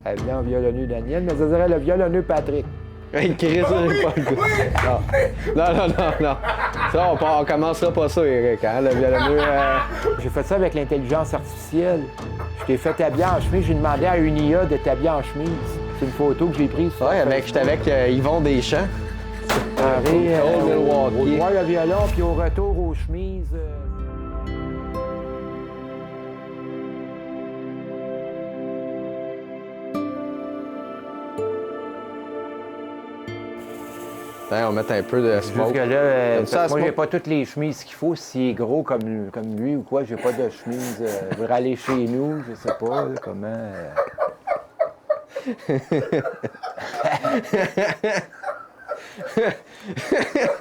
Avion violonneux Daniel, mais ça dirait le violonneux Patrick. Hey, Chris, j'ai pas le goût. Non. Ça, on commencera pas ça, Eric, hein, le violonneux. J'ai fait ça avec l'intelligence artificielle. Je t'ai fait t'habiller en chemise. J'ai demandé à une IA de t'habiller en chemise. C'est une photo que j'ai prise. Ouais, j'étais avec Yvon Deschamps. Au Milwaukee. droit le violon, puis au retour aux chemises. On va mettre un peu de Juste smoke. que là, Comme ça, parce que moi, smoke. j'ai pas toutes les chemises qu'il faut. S'il est gros comme lui ou quoi, j'ai pas de chemise. Je voudrais aller chez nous, je sais pas là, comment.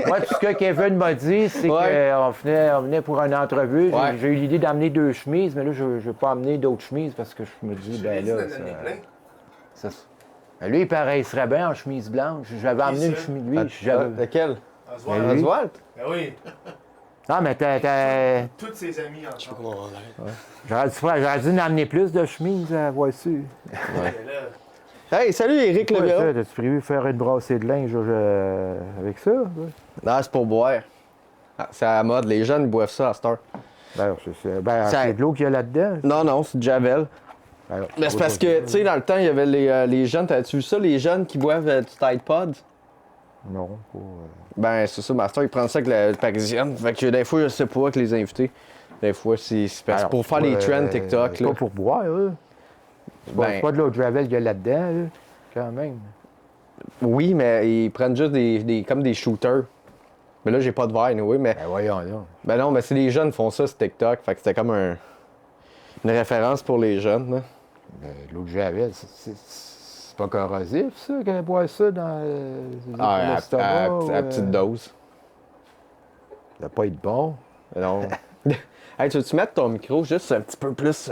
Moi, tout ce que Kevin m'a dit, c'est qu'on venait pour une entrevue. Ouais. J'ai eu l'idée d'amener 2 chemises, mais là, je ne veux pas amener d'autres chemises parce que je me dis, ben là, ben lui, il serait bien en chemise blanche. J'avais amené une chemise. Lui, Lequel? lui. Oswald? Ben oui, Non, mais tous ses amis ensemble. j'aurais dû en amener plus de chemises à voici. Hey, salut Éric Le Violon. T'as-tu prévu de faire une brassée de linge avec ça? Non, c'est pour boire. Ah, c'est à la mode, les jeunes ils boivent ça à cette heure. C'est de l'eau qu'il y a là-dedans. Non, c'est du Javel. Mais c'est parce que, tu sais, dans le temps, il y avait les jeunes, t'as-tu vu ça, les jeunes qui boivent du Tide Pod? Non, pas. Ben, c'est ça, Master, ils prennent ça avec la parisienne. Fait que des fois, je sais pas avec les invités. Des fois, c'est pour faire les trends TikTok. Là. Pas pour boire, là. C'est pas de l'eau de Javel qu'il y a là-dedans, là, quand même. Oui, mais ils prennent juste comme des shooters. Mais là, j'ai pas de verre, anyway, mais. Ben voyons là. Ben non, mais c'est les jeunes qui font ça sur TikTok. Fait que c'était comme une référence pour les jeunes, là. De l'eau de Javel, c'est pas corrosif, ça, qu'elle boit ça dans l'estomac? À petite dose. Ça doit pas être bon. Non. Hey, tu veux-tu mettre ton micro juste un petit peu plus.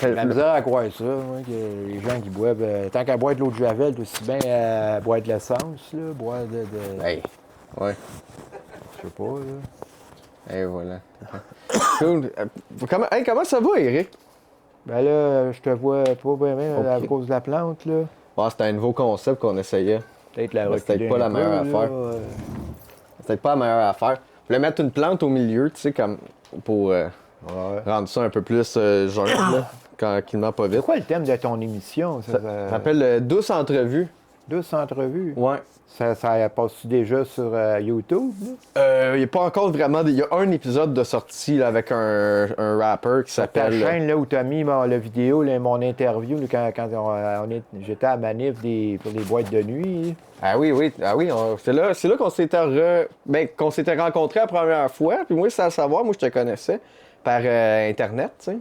La misère à croire ça, moi, que les gens qui boivent. Tant qu'à boire de l'eau de Javel, c'est aussi bien boire de l'essence, là, boire de. Hey, ouais. Je sais pas, là. Et voilà. Cool. Comment ça va, Éric? Ben là, je te vois pas bien à cause de la plante, là. Ouais, c'était un nouveau concept qu'on essayait. Peut-être la Mais c'était reculer pas un la meilleure peu, affaire. là, C'était pas la meilleure affaire. Je voulais mettre une plante au milieu, tu sais, comme pour rendre ça un peu plus jeune, là, tranquillement, pas C'est vite. quoi le thème de ton émission? Ça s'appelle Douce Entrevue. Douce entrevue. Ouais. Ça passe-tu déjà sur YouTube? Là? Il n'y a pas encore vraiment. Il y a un épisode de sortie là, avec un rapper qui Ta s'appelle. chaîne là, où tu as mis la vidéo, là, mon interview, là, quand j'étais à Manif pour les boîtes de nuit. Ah oui. C'est là qu'on s'était rencontrés la première fois. Puis moi, c'est à savoir, moi, je te connaissais par Internet, tu sais.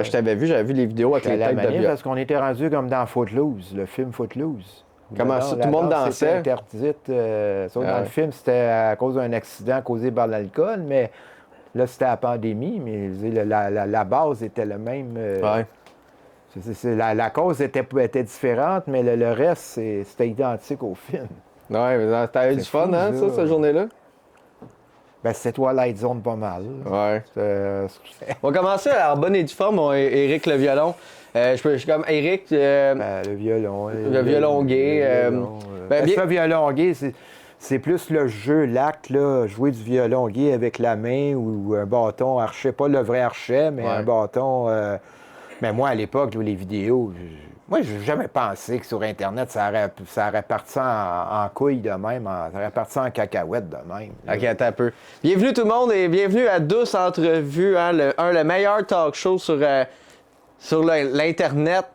Je t'avais vu, j'avais vu les vidéos avec les J'étais à la têtes de Manif viol. parce qu'on était rendu comme dans Footloose, le film Footloose. Comment ça? Tout le monde dansait? C'était interdite. Dans le film, c'était à cause d'un accident causé par l'alcool, mais là, c'était la pandémie, mais la base était la même. Ouais. La cause était différente, mais le reste, c'était identique au film. Ouais, mais t'as eu du fun, fou, hein, ça. cette journée-là? Ben, c'était Twilight Zone pas mal. Ouais. On va commencer à bonne et due forme, Éric Le Violon. Je suis comme Éric. Le violon. Le violon gay. Le violon gay, c'est plus le jeu, l'acte, là, jouer du violon gay avec la main ou un bâton archet, pas le vrai archet, mais un bâton. Mais moi, à l'époque, là, les vidéos, moi, j'ai jamais pensé que sur Internet, ça aurait parti en couille de même, ça aurait parti en cacahuète de même. Là. OK, attends un peu. Bienvenue tout le monde et bienvenue à Douce Entrevue, hein, le meilleur talk show sur l'Internet.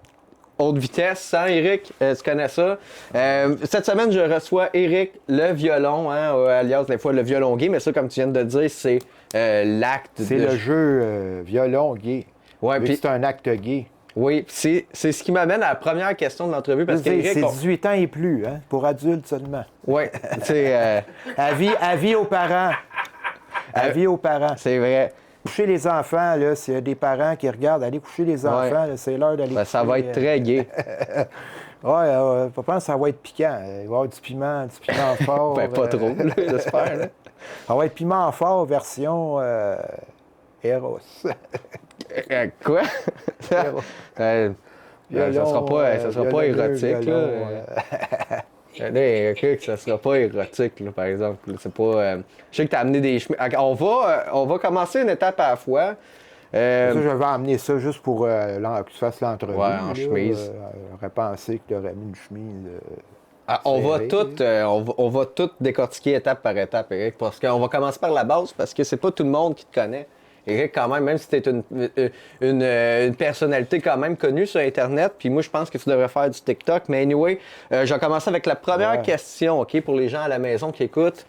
Haute vitesse, hein, Éric? Tu connais ça? Cette semaine, je reçois Éric Le Violon, hein, alias des fois le violon gay, mais ça, comme tu viens de dire, c'est l'acte. C'est le jeu violon gay. Ouais, puis c'est un acte gay. oui, c'est ce qui m'amène à la première question de l'entrevue. Parce que c'est 18 ans et plus, hein, pour adultes seulement. Oui, c'est. Avis aux parents. Avis aux parents. C'est vrai. Coucher les enfants, là, s'il y a des parents qui regardent, allez coucher les enfants, là, c'est l'heure d'aller coucher. Ça va être très gay. Je pense que ça va être piquant. Il va y avoir du piment fort. Ben, pas trop, là, j'espère. Là. Ça va être piment fort version Eros. Quoi? Violon, ça sera pas érotique, violon, là. Là, Eric, ça sera pas érotique, là, par exemple. C'est pas... Je sais que t'as amené des chemises. On va commencer une étape à la fois. Ça, je vais amener ça juste pour que tu fasses l'entrevue. Ouais, en chemise. J'aurais pensé que tu aurais mis une chemise. On va tout décortiquer étape par étape, Eric, parce qu'on va commencer par la base, parce que c'est pas tout le monde qui te connaît. Eric, quand même si t'es une personnalité quand même connue sur Internet, puis moi, je pense que tu devrais faire du TikTok. Mais anyway, je vais commencer avec la première question, OK, pour les gens à la maison qui écoutent.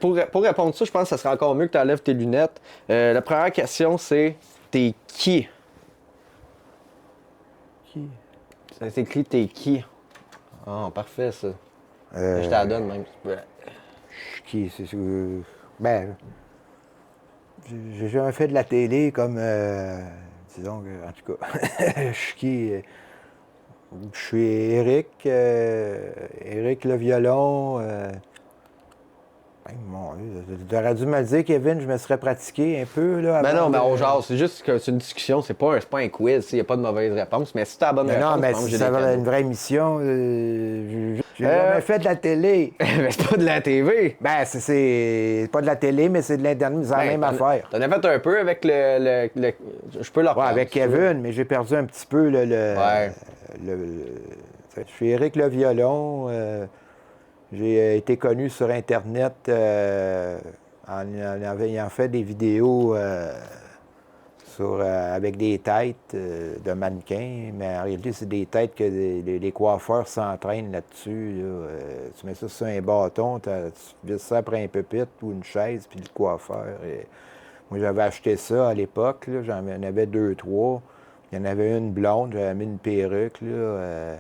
Pour répondre à ça, je pense que ça serait encore mieux que tu enlèves tes lunettes. La première question, c'est t'es qui? Qui? Ça s'écrit t'es qui? Ah, parfait, ça. Je te la donne même. Qui? Ben, j'ai jamais fait de la télé comme, disons, en tout cas, je suis qui? Je suis Eric, Eric le violon. T'aurais dû me le dire, Kevin, je me serais pratiqué un peu. Là, Ben non, mais on jase. C'est juste que c'est une discussion, c'est pas un quiz, il n'y a pas de mauvaise réponse. Mais si t'as la bonne réponse, non, mais si ça va une vraie émission, j'ai jamais fait de la télé. Mais c'est pas de la TV. Ben, c'est pas de la télé, mais c'est de l'Internet, c'est la même affaire. T'en as fait un peu avec le je peux le reprendre. Ouais, avec Kevin, mais j'ai perdu un petit peu je suis Eric le violon. J'ai été connu sur Internet en ayant fait des vidéos avec des têtes de mannequins, mais en réalité, c'est des têtes que les coiffeurs s'entraînent là-dessus. Là. Tu mets ça sur un bâton, tu vis ça après un pupitre ou une chaise, puis le coiffeur. Moi, j'avais acheté ça à l'époque, j'en avais 2, 3. Il y en avait une blonde, j'avais mis une perruque, là.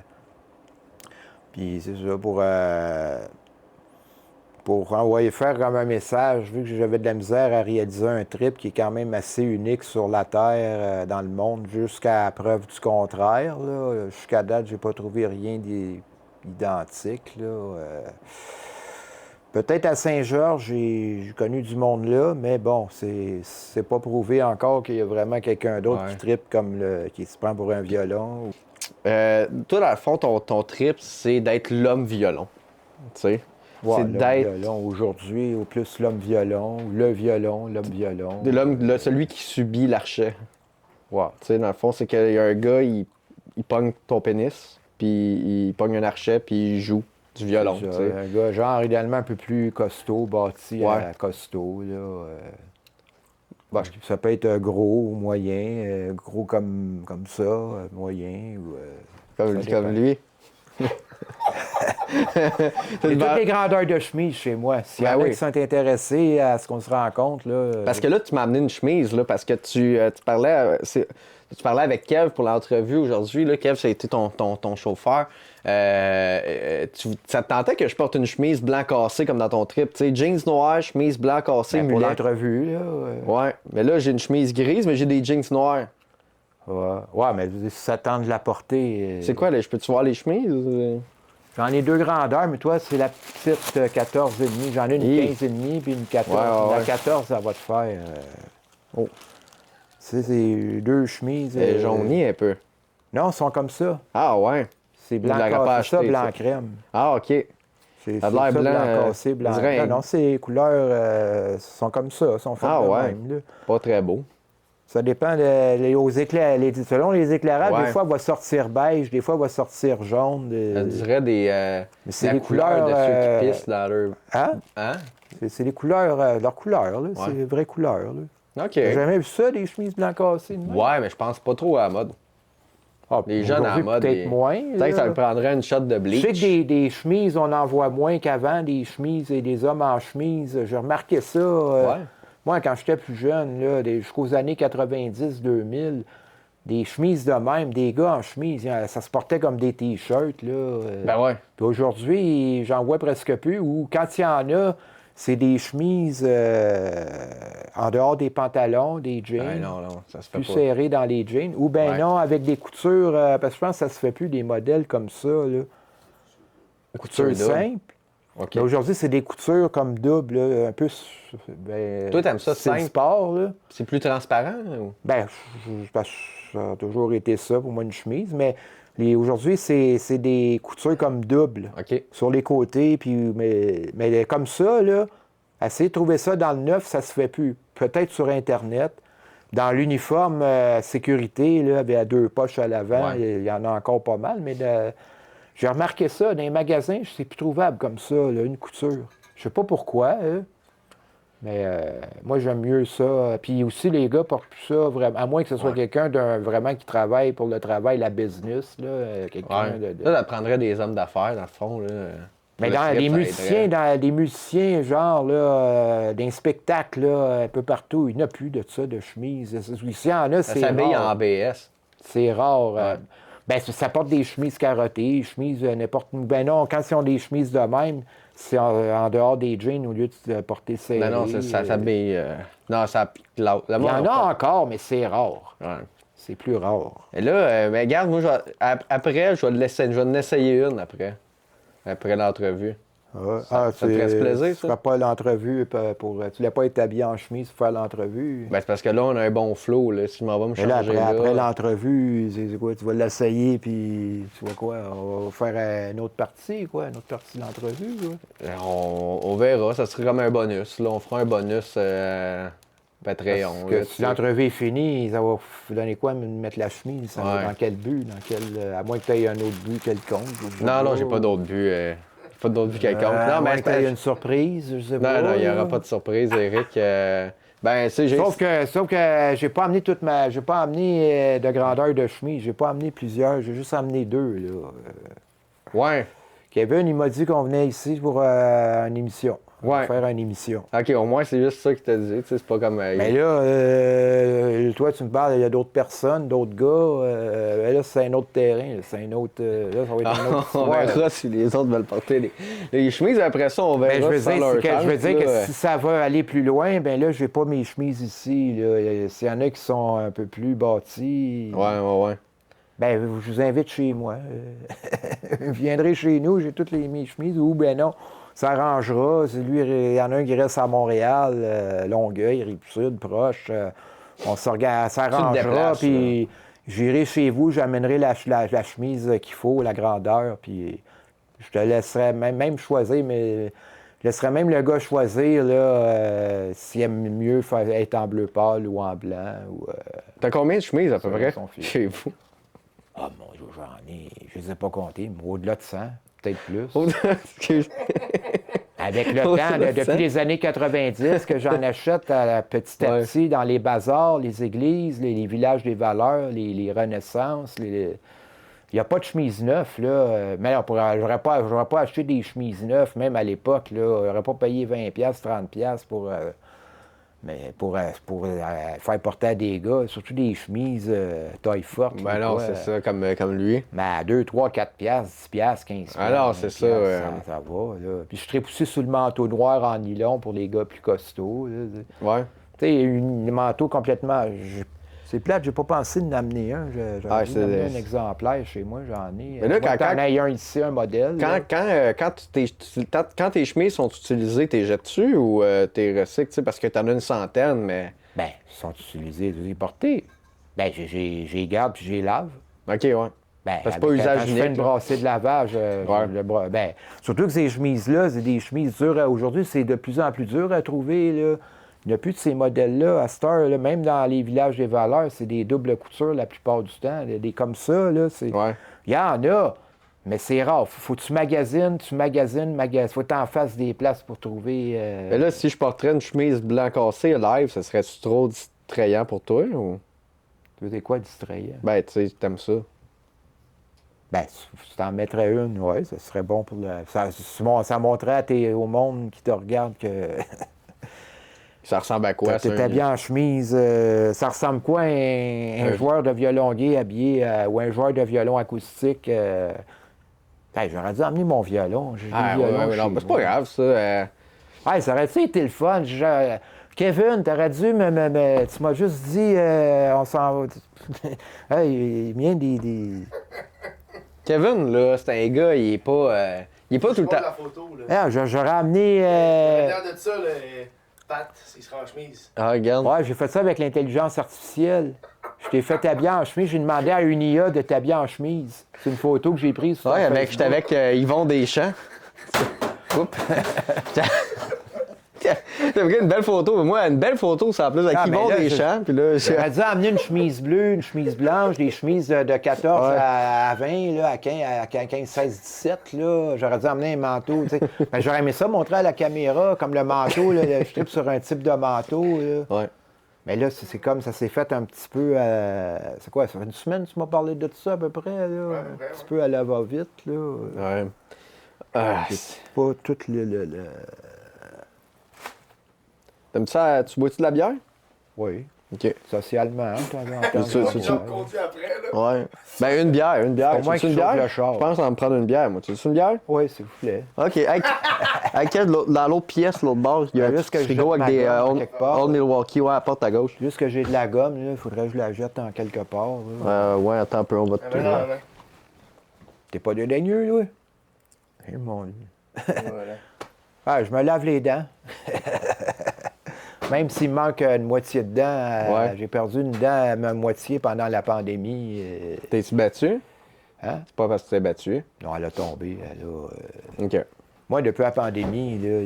Puis c'est ça, pour envoyer faire comme un message, vu que j'avais de la misère à réaliser un trip qui est quand même assez unique sur la Terre, dans le monde, jusqu'à preuve du contraire. Là. Jusqu'à date, j'ai pas trouvé rien d'identique. Peut-être à Saint-Georges, j'ai connu du monde là, mais bon, c'est pas prouvé encore qu'il y a vraiment quelqu'un d'autre qui trippe qui se prend pour un violon. Toi, dans le fond, ton trip, c'est d'être l'homme violon. Tu sais? Ouais, c'est d'être violon aujourd'hui, ou plus l'homme violon, l'homme violon. Celui qui subit l'archet. Ouais. Tu sais, dans le fond, c'est qu'il y a un gars, il pogne ton pénis, puis il pogne un archet, puis il joue du violon. Tu sais. Un gars, genre, idéalement un peu plus costaud, bâti à costaud, là. Ça peut être gros ou moyen, gros comme ça, moyen ou... comme lui. J'ai toutes les grandeurs de chemise chez moi. S'il y en a qui sont intéressés à ce qu'on se rend compte, là... Parce que là, tu m'as amené une chemise, là, parce que tu parlais avec Kev pour l'entrevue aujourd'hui. Là. Kev, ça a été ton chauffeur. Ça te tentait que je porte une chemise blanc cassé comme dans ton trip, tu sais, jeans noirs, chemise blanc cassé, pour l'entrevue, là. Ouais, mais là, j'ai une chemise grise, mais j'ai des jeans noirs. Ouais, mais si ça tente de la porter... C'est quoi, là? Je peux-tu voir les chemises? J'en ai 2 grandeurs, mais toi, c'est la petite 14,5. J'en ai une 15,5 puis une 14. La 14, ça va te faire... C'est 2 chemises... jaunies un peu. Non, elles sont comme ça. Ah ouais? C'est blanc cassé, ça, blanc crème. Ah, OK. C'est ça, blanc cassé, blanc crème. Non, ces couleurs sont comme ça, sont faites de même. Là. Pas très beau. Ça dépend selon les éclairages. Des fois, elle va sortir beige, des fois, elle va sortir jaune. On dirait c'est les couleurs de ceux qui pissent dans leur... Hein? C'est les couleurs, leurs couleurs, là. C'est les vraies couleurs, là. OK. T'as jamais vu ça, des chemises blanc cassées? Ouais, mais je pense pas trop à la mode. Les jeunes à la mode. Peut-être moins. Peut-être que ça me prendrait une shot de bleach. Je sais que des chemises, on en voit moins qu'avant, des chemises et des hommes en chemise. J'ai remarqué ça. Moi, quand j'étais plus jeune, là, jusqu'aux années 90-2000, des chemises de même, des gars en chemise, ça se portait comme des T-shirts. Ben ouais. Puis aujourd'hui, j'en vois presque plus. Ou quand il y en a, c'est des chemises en dehors des pantalons, des jeans. Non, ça se fait plus pas. serrés dans les jeans. Ou non, avec des coutures, parce que je pense que ça se fait plus des modèles comme ça. Là. Couture simple. OK. Mais aujourd'hui, c'est des coutures comme double, là, un peu... Toi, t'aimes ça c'est simple? le sport, là. C'est plus transparent? Ou? Ça a toujours été ça pour moi, une chemise, mais Aujourd'hui, c'est des coutures comme double OK. sur les côtés. Puis, mais comme ça, là, essayer de trouver ça dans le neuf, ça se fait plus. Peut-être sur Internet. Dans l'uniforme sécurité, là, avec 2 poches à l'avant, il y en a encore pas mal. Mais j'ai remarqué ça dans les magasins, c'est plus trouvable comme ça, là, une couture. Je sais pas pourquoi, mais moi, j'aime mieux ça. Puis aussi, les gars portent plus ça, vraiment, à moins que ce soit quelqu'un vraiment qui travaille pour le travail, la business. Là, quelqu'un Là, ça prendrait des hommes d'affaires, dans le fond. Là. Mais dans les musiciens, genre, là, dans les spectacles, là, un peu partout, il n'y en a plus de ça, de chemise. S'il y en a, c'est rare. Ça s'habille en BS. C'est rare. Ça porte des chemises carottées, chemises n'importe où. Ben non, quand ils ont des chemises de même, c'est en dehors des jeans au lieu de porter serré. Non, ça s'habille... Non, ça... Il y en a encore, mais c'est rare. Ouais. C'est plus rare. Et là, mais regarde, moi, après, je vais en essayer une après l'entrevue. Ça te reste plaisir, ça? Tu ne feras pas l'entrevue pour... Tu l'as pas été habillé en chemise pour faire l'entrevue. Ben, c'est parce que là, on a un bon flow, là. Si je m'en vais me changer après l'entrevue, c'est quoi? Tu vas l'essayer, puis tu vois quoi? On va faire une autre partie, quoi? Une autre partie de l'entrevue, quoi. On verra. Ça serait comme un bonus. Là, on fera un bonus Patreon. Parce que si l'entrevue est finie, ça va vous donner quoi? Me mettre la chemise? Ça va dans quel but? À moins que tu aies un autre but quelconque. Non, j'ai pas d'autre but. Pas d'autre but quelconque. Non, mais il y a une surprise, je sais pas. Non, il n'y aura pas de surprise, Éric. Sauf que j'ai pas amené j'ai pas amené de grandeur de chemise. J'ai pas amené plusieurs. J'ai juste amené 2, là. Ouais. Kevin, il m'a dit qu'on venait ici pour une émission. Ouais. Faire une émission. OK, au moins, c'est juste ça qu'il t'a dit. C'est pas comme... Mais là, toi, tu me parles, il y a d'autres personnes, d'autres gars. Là, c'est un autre terrain. C'est un autre... là, ça va être un autre On verra si les autres veulent porter les chemises. Après ça, on verra je veux dire que là, si ça va aller plus loin, ben là, j'ai pas mes chemises ici. S'il y en a qui sont un peu plus bâties... Ouais. Ben, je vous invite chez moi. Vous viendrez chez nous, j'ai toutes mes chemises. Ou ben non, ça arrangera. Lui, il y en a un qui reste à Montréal, Longueuil, Rive-Sud, proche. On s'arrangera, puis j'irai chez vous, j'amènerai la chemise qu'il faut, la grandeur, puis je te laisserai même choisir, mais je laisserai même le gars choisir s'il aime mieux être en bleu pâle ou en blanc. T'as combien de chemises à peu près chez vous? Ah mon Dieu, j'en ai, je ne les ai pas comptés, mais au-delà de 100, peut-être plus. Avec le temps, depuis les années 90, que j'en achète petit à petit dans les bazars, les églises, les villages des valeurs, les renaissances. Il n'y a pas de chemise neuve, là. Mais je n'aurais pas acheté des chemises neuves, même à l'époque, là. Je n'aurais pas payé 20$, 30$ pour faire porter à des gars, surtout des chemises taille forte. Ben non, c'est ça, comme lui. Mais à 2, 3, 4$, 10$, 15$. Alors, c'est ça. Ça va, là. Puis je serais poussé sous le manteau noir en nylon pour les gars plus costauds. Là. Ouais. Tu sais, un manteau complètement... C'est plate, j'ai pas pensé de n'amener un. J'ai amené un exemplaire chez moi, j'en ai. Mais là, quand t'en as un ici, un modèle. Quand tes chemises sont utilisées, t'es jettes-tu ou t'es recycles? Parce que t'en as une centaine, mais... Ben, ils sont utilisés, ils portés. Ben, j'ai garde puis j'ai lave. OK, ouais. Ben, c'est pas usage unique. Je fais une brassée de lavage. Surtout que ces chemises-là, c'est des chemises dures. Aujourd'hui, c'est de plus en plus dur à trouver, là. Il n'y a plus de ces modèles-là. À cette heure, là, même dans les villages des valeurs, c'est des doubles coutures la plupart du temps. Des comme ça, là. Il y en a, mais c'est rare. Faut que tu magasines. Faut que tu en fasses des places pour trouver... Mais là, si je porterais une chemise blanc cassée live, ça serait-tu trop distrayant pour toi, ou... Tu veux dire quoi, distrayant? Ben, tu sais, t'aimes ça. Ben, si t'en mettrais une, oui, ça serait bon pour le... Ça montrerait au monde qui te regarde que... Ça ressemble à quoi, ça? T'es habillé en chemise. Ça ressemble quoi un joueur de violon gay habillé ou un joueur de violon acoustique? J'aurais dû emmener mon violon. Non, c'est pas grave, ça. Ça aurait été le fun. Kevin, t'aurais dû tu m'as juste dit, on s'en va. Il vient des... Kevin, là, c'est un gars, il est pas tout le temps... la photo, là. J'aurais amené... Regarde de ça, là. Pat, il sera en chemise. Ah, regarde. Ouais, j'ai fait ça avec l'intelligence artificielle. Je t'ai fait t'habiller en chemise. J'ai demandé à une IA de t'habiller en chemise. C'est une photo que j'ai prise sur Ouais, Facebook. j'étais avec Yvon Deschamps. Oups. T'as pris une belle photo. Mais moi, une belle photo, c'est en plus avec Ah, mais Yvon là, Deschamps. Puis là, J'aurais dû amener une chemise bleue, une chemise blanche, des chemises de 14 Ouais. à 20, là, à 15, 16, 17. Là. J'aurais dû amener un manteau. Tu sais. Ben, j'aurais aimé ça montrer à la caméra, comme le manteau. Là, je tripe sur un type de manteau. Là. Ouais. Mais là, c'est comme ça s'est fait un petit peu. C'est quoi? Ça fait une semaine que tu m'as parlé de ça à peu près? Là, un petit peu à la va-vite. Là. Ouais. Ah, C'est pas tout le... T'aimes ça? Tu bois-tu de la bière? Oui. OK. Socialement, hein, de temps en temps. C'est- On conduit après, là. Ouais. Ben, une bière. Au moins Tu veux qu'il une chauffe bière? le char. Je pense en me prendre une bière, moi. Tu veux une bière? Oui, s'il vous plaît. OK. À quel, dans l'autre pièce, l'autre bord, il y a un Juste petit que je frigo jette avec des ma gomme quelque part. Old Milwaukee, ouais, à la porte à gauche. Juste que j'ai de la gomme, il faudrait que je la jette en quelque part. Là. Ouais, attends un peu, on va te Ah, tourner. non. T'es pas dédaigneux, là? Eh, mon Dieu. Voilà. Ah, je me lave les dents. Même s'il me manque une moitié de dents, Ouais. j'ai perdu une dent à ma moitié pendant la pandémie. T'es-tu battu? Hein? C'est pas parce que tu t'es battu. Non, elle a tombé. Elle a, OK. Moi, depuis la pandémie, là,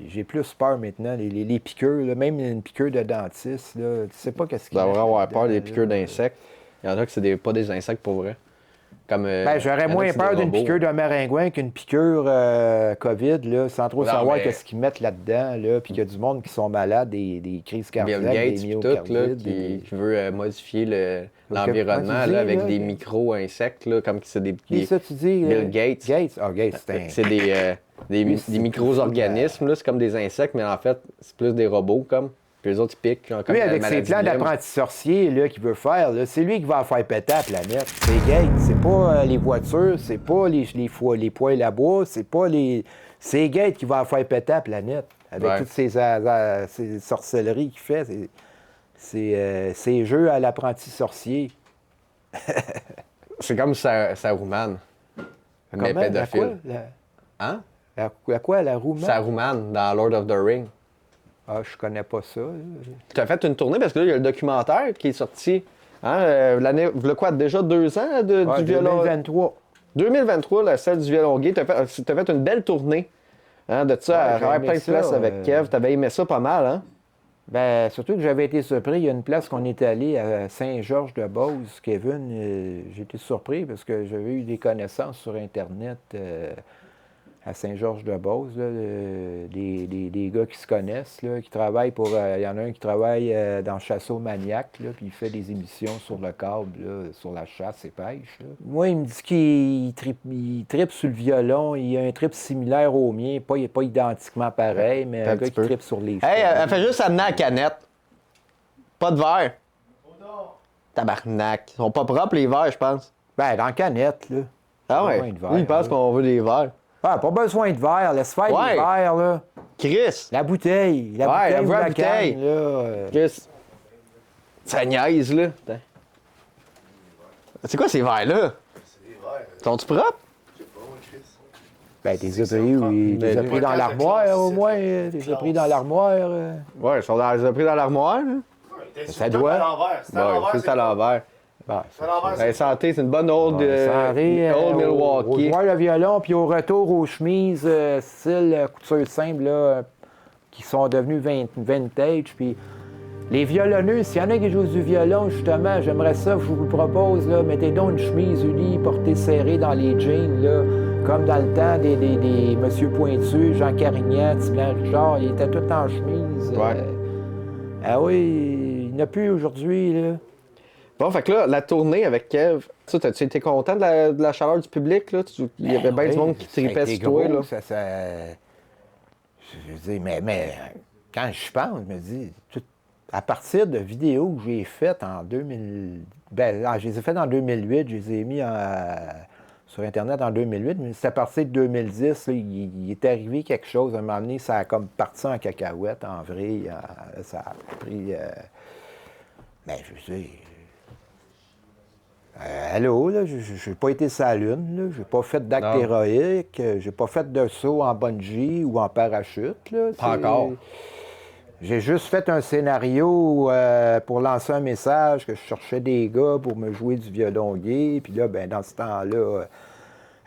j'ai plus peur maintenant. Les piqûres, là, même une piqûre de dentiste, là, tu sais pas qu'est-ce Tu qu'il y a. devrais avoir là-dedans, peur des là. piqûres d'insectes. Il y en a que c'est pas des insectes pour vrai. Comme, Ben, j'aurais il y en a moins que c'est peur des d'une robots. piqûre de maringouin qu'une piqûre COVID, là, sans trop Non, savoir mais- qu'est-ce qu'ils mettent là-dedans, là, puis qu'il y a du monde qui sont malades, des crises cardiaques, Bill Gates des pis tout, là, myocardites. qui veut modifier l'environnement comment tu dis, là, avec là, des que- micro-insectes, là, comme que c'est des... Qui ça, tu dis? Bill Gates. Gates? Ah, Gates, c'est un... C'est Lui, c'est des micro-organismes, là, c'est comme des insectes, mais en fait, c'est plus des robots, comme. Puis les autres, ils piquent, genre, comme Lui, la avec ses maladie plans de Lyme. d'apprenti sorcier là, qu'il veut faire, là, c'est lui qui va en faire péter la planète. C'est Gates. C'est pas les voitures, c'est pas les poêles à bois, c'est pas les... C'est Gates qui va en faire péter la planète. Avec Ouais. toutes ces sorcelleries qu'il fait. Ces jeux à l'apprenti sorcier. C'est comme Saruman, mais Comment? pédophile. Hein? La quoi, la roue? Saruman, dans Lord of the Rings. Ah, je connais pas ça. Tu as fait une tournée parce que là, il y a le documentaire qui est sorti. Hein, l'année, v'là quoi, déjà 2 ans du violon. 2023. 2023, la celle du violon gay. Tu as fait une belle tournée. Hein, de ça, Ouais, à j'ai travers aimé plein de ça, places avec Kev. Tu avais aimé ça pas mal, hein? Ben, surtout que j'avais été surpris. Il y a une place qu'on est allé à Saint-Georges-de-Beauce, Kevin. J'ai été surpris parce que j'avais eu des connaissances sur Internet à Saint-Georges-de-Beauce, là, des gars qui se connaissent, là, qui travaillent pour... Il y en a un qui travaille dans Chasseau Maniac, là, puis il fait des émissions sur le câble, là, sur la chasse et pêche. Là. Moi, il me dit qu'il tripe sur le violon. Il a un trip similaire au mien, pas identiquement pareil, mais un gars petit qui peu. tripe sur les Hey, cheveux. elle fait juste amener la canette. Pas de verre. Tabarnak. Ils sont pas propres, les verres, je pense. Ben, dans la canette, là. Ah ouais? besoin de verre, Lui, il pense là. qu'on veut des verres. Ah, pas besoin de verre. Laisse faire Ouais. les verres, là. Chris! La bouteille. La Ouais, bouteille elle ou veut la la bouteille. canne, là. Chris! Ça niaise, là. Putain. C'est quoi ces verres-là? C'est des verres. Sont-tu propres? Je sais pas, moi, Chris. Ben, t'es pris, oui. T'es Ben, pris dans ouais, l'armoire, au classe, moins. c'est T'es classe. pris dans l'armoire. Ouais, ils sont les a pris dans l'armoire, là. Ouais, Ça doit. à l'envers. C'est à Ouais, l'envers. c'est à l'envers. Ben, C'est à l'envers. Ben, santé, c'est une bonne old, santé, old au Milwaukee. joueur de violon, puis au retour aux chemises style couture simple, là, qui sont devenues vintage. Puis les violonneux, s'il y en a qui jouent du violon, justement, j'aimerais ça, je vous le propose, là, mettez donc une chemise unie, portée serrée dans les jeans, là, comme dans le temps des Monsieur Pointu, Jean Carignan, Tiblan Richard, ils étaient tous en chemise. Ouais. Ah oui, il n'y en a plus aujourd'hui, là. Bon, fait que là, la tournée avec Kev, tu as-tu été content de la chaleur du public, là? Il y avait bien du monde qui tripait sur toi, là. Je veux dire, mais quand je pense, je me dis, à partir de vidéos que j'ai faites en 2000... Ben, je les ai faites en 2008, je les ai mis sur Internet en 2008, mais c'est à partir de 2010, là, il est arrivé quelque chose. À un moment donné, ça a comme parti en cacahuète, en vrai. Ça a pris... Ben, je veux dire... allô, là, j'ai pas été sur la Lune, là, j'ai pas fait d'acte Non. héroïque, j'ai pas fait de saut en bungee ou en parachute. Là, Pas encore. J'ai juste fait un scénario pour lancer un message que je cherchais des gars pour me jouer du violon gay. Puis là, ben, dans ce temps-là,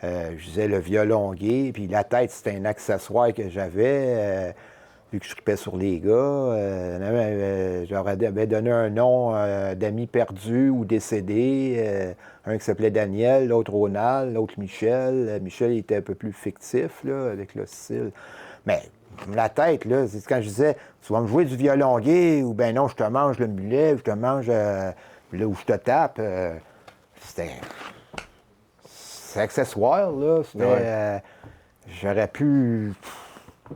je disais le violon gay. Puis la tête, c'était un accessoire que j'avais. Vu que je tripais sur les gars, j'avais donné un nom d'amis perdus ou décédés. Un qui s'appelait Daniel, l'autre Ronald, l'autre Michel. Michel il était un peu plus fictif, là, avec le style. Mais la tête, là, c'est quand je disais, tu vas me jouer du violon gay, ou ben non, je te mange le mulet, ou je te mange, là où je te tape. C'est accessoire, là. J'aurais pu...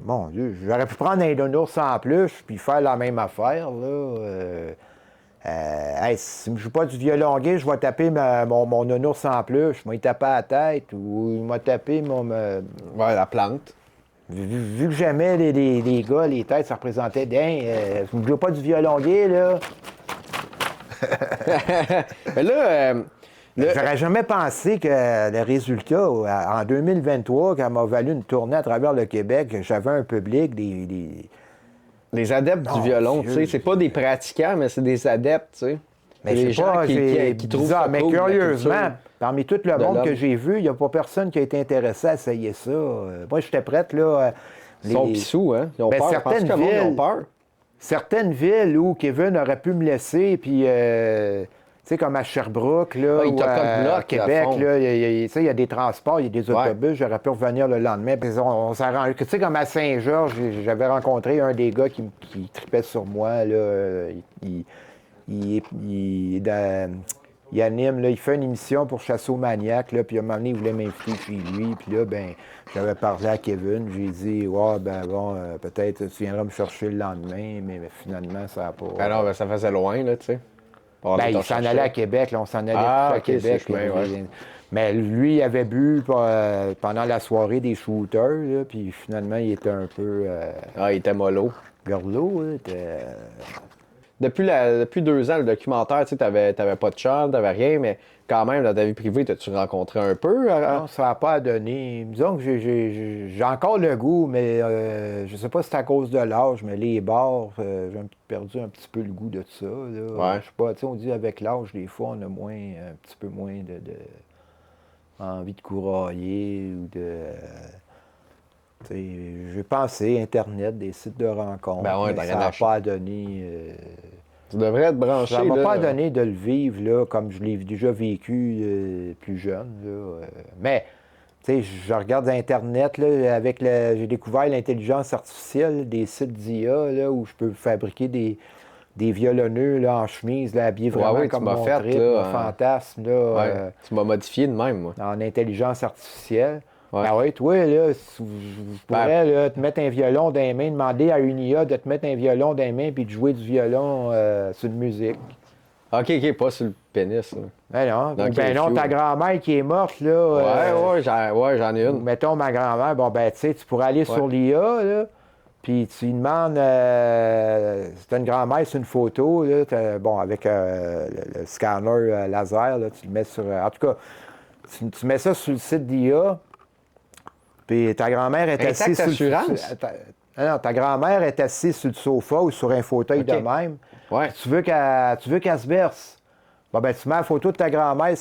Mon Dieu, j'aurais pu prendre un nounours en plus puis faire la même affaire, là. Si je ne joue pas du violon gay, je vais taper mon nounours en plus. Je vais y taper à la tête ou il m'a tapé la plante. Vu que j'aimais les gars, les têtes, ça représentait je ne joue pas du violon gay, là. Mais là... J'aurais jamais pensé que le résultat, en 2023, quand m'a valu une tournée à travers le Québec, j'avais un public, Les adeptes du violon, tu sais, c'est pas des pratiquants, mais c'est des adeptes, tu sais. Mais les gens qui trouvent ça mais cool, curieusement, parmi tout le monde que j'ai vu, il n'y a pas personne qui a été intéressé à essayer ça. Moi, j'étais prête, là... Ils sont pissous, hein? Ils ont peur. Certaines villes, ils ont peur. Certaines villes où Kevin aurait pu me laisser, puis... tu sais, comme à Sherbrooke, là, ou à Québec, là, il y a des transports, il y a des autobus, j'aurais pu revenir le lendemain. Puis on s'arrange. Tu sais, comme à Saint-Georges, j'avais rencontré un des gars qui tripait sur moi, là. Il anime, là, il fait une émission pour Chasseur Maniaque, là, puis à un moment donné, il voulait m'inviter chez lui. Puis là, ben, j'avais parlé à Kevin, j'ai dit, ouais, ben bon, peut-être tu viendras me chercher le lendemain, mais finalement, ça n'a pas... Alors, ben, ça faisait loin, là, tu sais. Il s'en allait à Québec, là, on s'en allait à Québec. Mais lui, il avait bu pendant la soirée des shooters, là, puis finalement, il était un peu... il était mollo. Gorlot, Depuis 2 ans, le documentaire, tu sais, t'avais pas de chum, t'avais rien, mais quand même, dans ta vie privée, t'as-tu rencontré un peu? Non, ça n'a pas donné. Disons que j'ai encore le goût, mais je sais pas si c'est à cause de l'âge, mais les bars, j'ai perdu un petit peu le goût de ça. Là. Je sais pas, tu sais, on dit avec l'âge, des fois, on a un petit peu moins de envie de courailler ou de... J'ai pensé, Internet, des sites de rencontres, mais ça n'a pas donné... Tu devrais être branché. Ça ne m'a pas donné de le vivre là, comme je l'ai déjà vécu plus jeune. Là. Mais, tu sais, je regarde Internet, là, j'ai découvert l'intelligence artificielle, des sites d'IA, là, où je peux fabriquer des violonneux là, en chemise, là, habillés vraiment comme mon fantasme. Là, tu m'as modifié de même, moi. En intelligence artificielle. Ben oui, toi, là, je pourrais là, te mettre un violon dans les mains, demander à une IA de te mettre un violon dans les mains puis de jouer du violon sur une musique. OK, pas sur le pénis. Là. Ben non, ta grand-mère qui est morte, là. J'en ai une. Mettons ma grand-mère, bon, ben, tu sais, tu pourrais aller sur l'IA, là, puis tu lui demandes, c'est une grand-mère, c'est une photo, là, avec le scanner laser, là, tu le mets sur... en tout cas, tu mets ça sur le site d'IA. Puis ta grand-mère est assise ta grand-mère est assise sur le sofa ou sur un fauteuil de même. Ouais. Tu veux qu'elle se berce. Bon, ben, tu mets la photo de ta grand-mère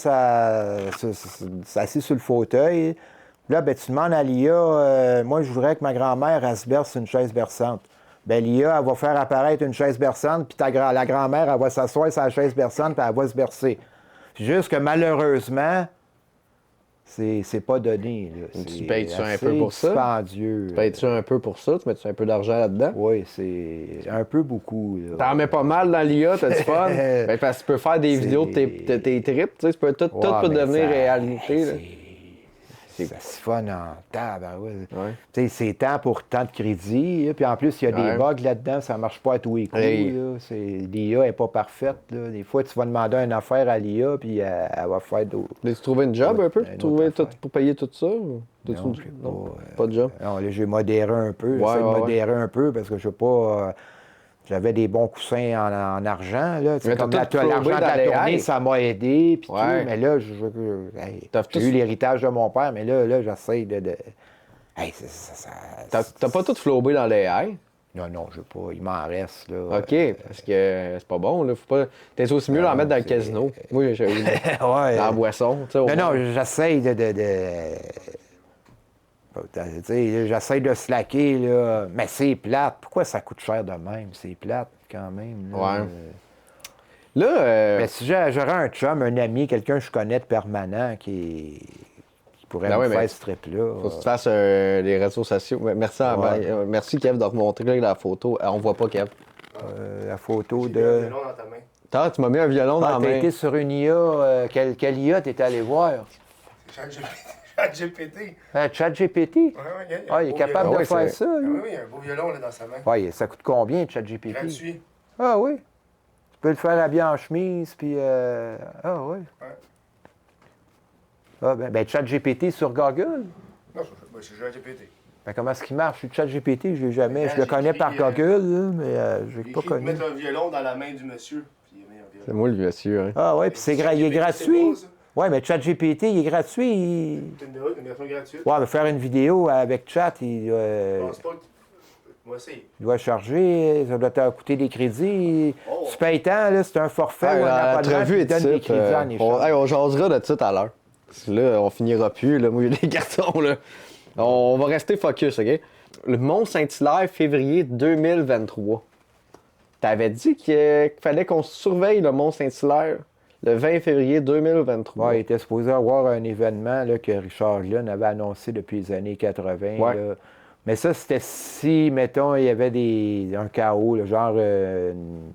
assise sur le fauteuil. Là, ben, tu demandes à l'IA, moi, je voudrais que ma grand-mère, elle se berce sur une chaise berçante. Ben, l'IA, elle va faire apparaître une chaise berçante, puis la grand-mère, elle va s'asseoir sur la chaise berçante, puis elle va se bercer. Juste que malheureusement, c'est pas donné. Là. Tu payes-tu un peu pour ça? Dispendieux. Tu payes-tu un peu pour ça? Tu mets-tu un peu d'argent là-dedans? Oui, c'est un peu beaucoup. Là. T'en mets pas mal dans l'IA, t'as du fun? Parce que tu peux faire des vidéos de tes trips, tu sais, tout peut devenir réalité. Là. C'est fun en tabarouette. C'est tant pour tant de crédits. Puis en plus, il y a des bugs là-dedans, ça marche pas à tous les coups. L'IA n'est pas parfaite. Là. Des fois, tu vas demander une affaire à l'IA, puis elle va faire d'autres. Tu trouvé une job un peu pour payer tout ça? Non, pas de job? Non, là, j'ai modéré un peu. J'essaie de modérer un peu parce que je sais pas... J'avais des bons coussins en argent. Là. Comme l'argent de la tournée, ça m'a aidé. Puis tout, mais là, j'ai eu l'héritage de mon père, mais là j'essaie de... T'as pas tout flobé dans l'AI? Non, je sais pas. Il m'en reste, là. OK, parce que c'est pas bon, là. Faut pas... T'es aussi mieux d'en mettre dans le casino. Oui, j'ai eu dans la boisson, tu sais. Non, j'essaye tu sais, j'essaie de slacker, là. Mais c'est plate. Pourquoi ça coûte cher de même? C'est plate, quand même. Là. Ouais. Là, Mais si j'aurais un chum, un ami, quelqu'un que je connais de permanent qui pourrait me faire ce trip-là. Faut que tu te fasses les réseaux sociaux. Merci, merci Kev de remontrer la photo. On voit pas Kev. La photo J'ai de. mis un violon dans ta main. Tu m'as mis un violon dans la T'as main. été sur une IA. Quelle IA t'es allé voir? ChatGPT. ChatGPT? Il est capable de faire ça. Ah lui. oui, il y a un beau violon là, dans sa main. Ouais, ça coûte combien, ChatGPT? Gratuit. Ah oui. Tu peux le faire habillé en chemise, puis. Ah oui. Ouais. Ah, ben ChatGPT sur Google. Non, c'est ChatGPT. Ben, comment est-ce qu'il marche? ChatGPT, je l'ai jamais. Ben, Je le connais par Google, là, mais je l'ai pas connu. Mettre un violon dans la main du monsieur. Puis il met un violon. C'est moi le monsieur, hein. Ah oui, puis il est gratuit. Oui, mais ChatGPT, il est gratuit. C'est une version gratuite. Ouais, mais faire une vidéo avec Chat, Je pense pas que. Moi aussi. il doit charger, ça doit te coûter des crédits. Oh. Tu payes tant, là, c'est un forfait ou un abonnement, L'entrevue puis est il donne des ici. crédits en échange. On jasera de ça tout à l'heure. Parce que là, on finira plus, là, mouiller les cartons, là. On va rester focus, OK? Le Mont-Saint-Hilaire, février 2023. T'avais dit qu'il fallait qu'on surveille le Mont-Saint-Hilaire le 20 février 2023. Ouais, il était supposé avoir un événement là, que Richard Glynn avait annoncé depuis les années 80. Ouais. Là. Mais ça, c'était si, mettons, il y avait un chaos, là, genre une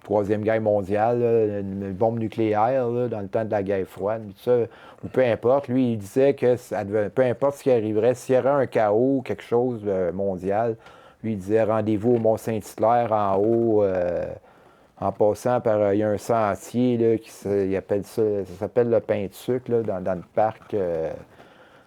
Troisième Guerre mondiale, là, une bombe nucléaire là, dans le temps de la guerre froide, tout ça, ou peu importe. Lui, il disait que peu importe ce qui arriverait, s'il y aurait un chaos, quelque chose mondial, lui, il disait rendez-vous au Mont-Saint-Hilaire en haut, en passant par. Il y a un sentier, là, il appelle ça s'appelle le Pain de sucre, là, dans le parc.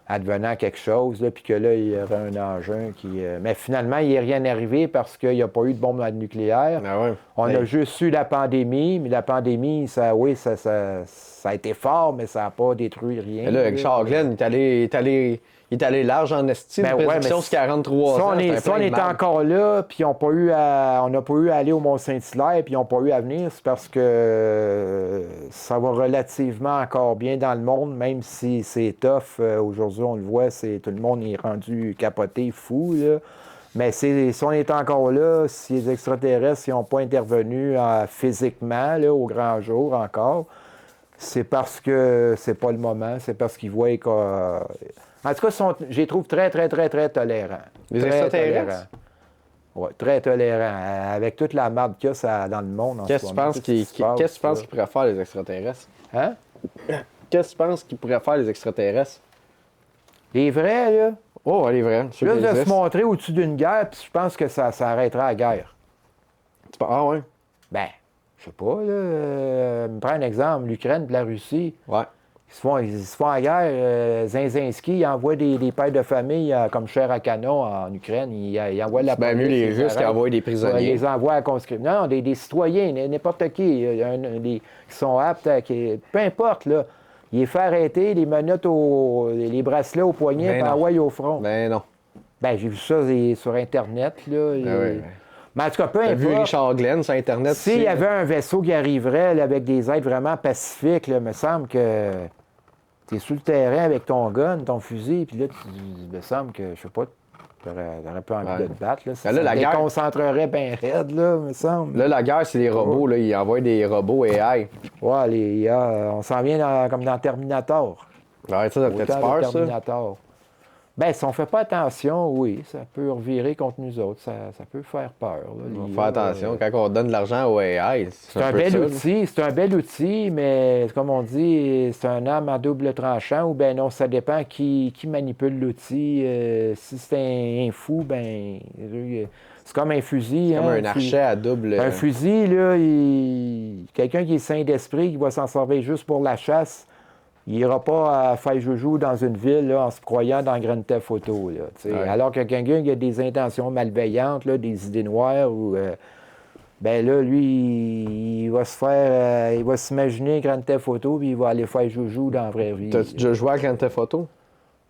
Advenant quelque chose, là, puis que là, il y aurait un engin qui... Mais finalement, il n'est rien arrivé parce qu'il n'y a pas eu de bombe nucléaire. Ah ouais. On a juste eu la pandémie, mais la pandémie, ça a été fort, mais ça n'a pas détruit rien. Et là, Richard Glynn, il est allé large en esti, Ben de ouais, prédiction mais sur 43 ans. Si on est encore là, puis on n'a pas eu à aller au Mont-Saint-Hilaire, puis ils n'ont pas eu à venir, c'est parce que ça va relativement encore bien dans le monde, même si c'est tough. Aujourd'hui, on le voit, tout le monde est rendu capoté, fou, là. Mais si on est encore là, si les extraterrestres n'ont pas intervenu physiquement, là, au grand jour encore, c'est parce que c'est pas le moment, c'est parce qu'ils voient que... En tout cas, je les trouve très, très, très, très tolérants. Les extraterrestres? Oui, très tolérants. Avec toute la merde qu'il y a dans le monde en Qu'est-ce que tu penses qu'ils pourraient faire, les extraterrestres? Hein? Qu'est-ce que tu penses qu'ils pourraient faire, les extraterrestres? Les vrais, là? Oh, elle est vraie. Juste de se montrer au-dessus d'une guerre, puis je pense que ça arrêtera la guerre. Ah ouais? Ben, je sais pas, là. Me prends un exemple, l'Ukraine et la Russie. Ouais. Ils se font la guerre. Zinzinski, il envoie des pères de famille comme chair à canon en Ukraine. Il envoie la police. C'est bien mieux les Russes qui envoient des prisonniers. Il les envoie à conscription. Non, des citoyens, n'importe qui. Qui sont aptes à... Peu importe, là. Il les fait arrêter, les menottes, les bracelets au poignet, puis envoie au front. Ben non. Ben, j'ai vu ça sur Internet, là. Mais en tout cas, peu importe. T'as vu Richard Glynn sur Internet? S'il y avait un vaisseau qui arriverait là, avec des êtres vraiment pacifiques, il me semble que tu es sur le terrain avec ton gun, ton fusil, puis là, il me semble que, je sais pas, t'aurais pas envie de te battre. Là, là, la guerre concentrerait bien raide, là, me semble. Là, la guerre, c'est les robots. Là. Ils envoient des robots AI. Ouais, les IA, on s'en vient comme dans Terminator. Ouais, ça fait peur, ça? Terminator. Ben, si on fait pas attention, oui, ça peut revirer contre nous autres. Ça peut faire peur. Là, faut faire attention. Quand on donne de l'argent aux AI, c'est un bel outil. C'est un bel outil, mais comme on dit, c'est un arme à double tranchant. Ou ben non, ça dépend qui manipule l'outil. Si c'est un fou, ben c'est comme un fusil. C'est comme un archet à double. Un fusil, là, quelqu'un qui est sain d'esprit, qui va s'en servir juste pour la chasse, il n'ira pas à faire joujou dans une ville là, en se croyant dans Grand Theft Auto. Là, ouais. Alors que quelqu'un qui a des intentions malveillantes, là, des idées noires, ou ben là, lui, il va se faire. Il va s'imaginer Grand Theft Auto, puis il va aller faire joujou dans la vraie vie. T'as-tu déjà joué à Grand Theft Auto?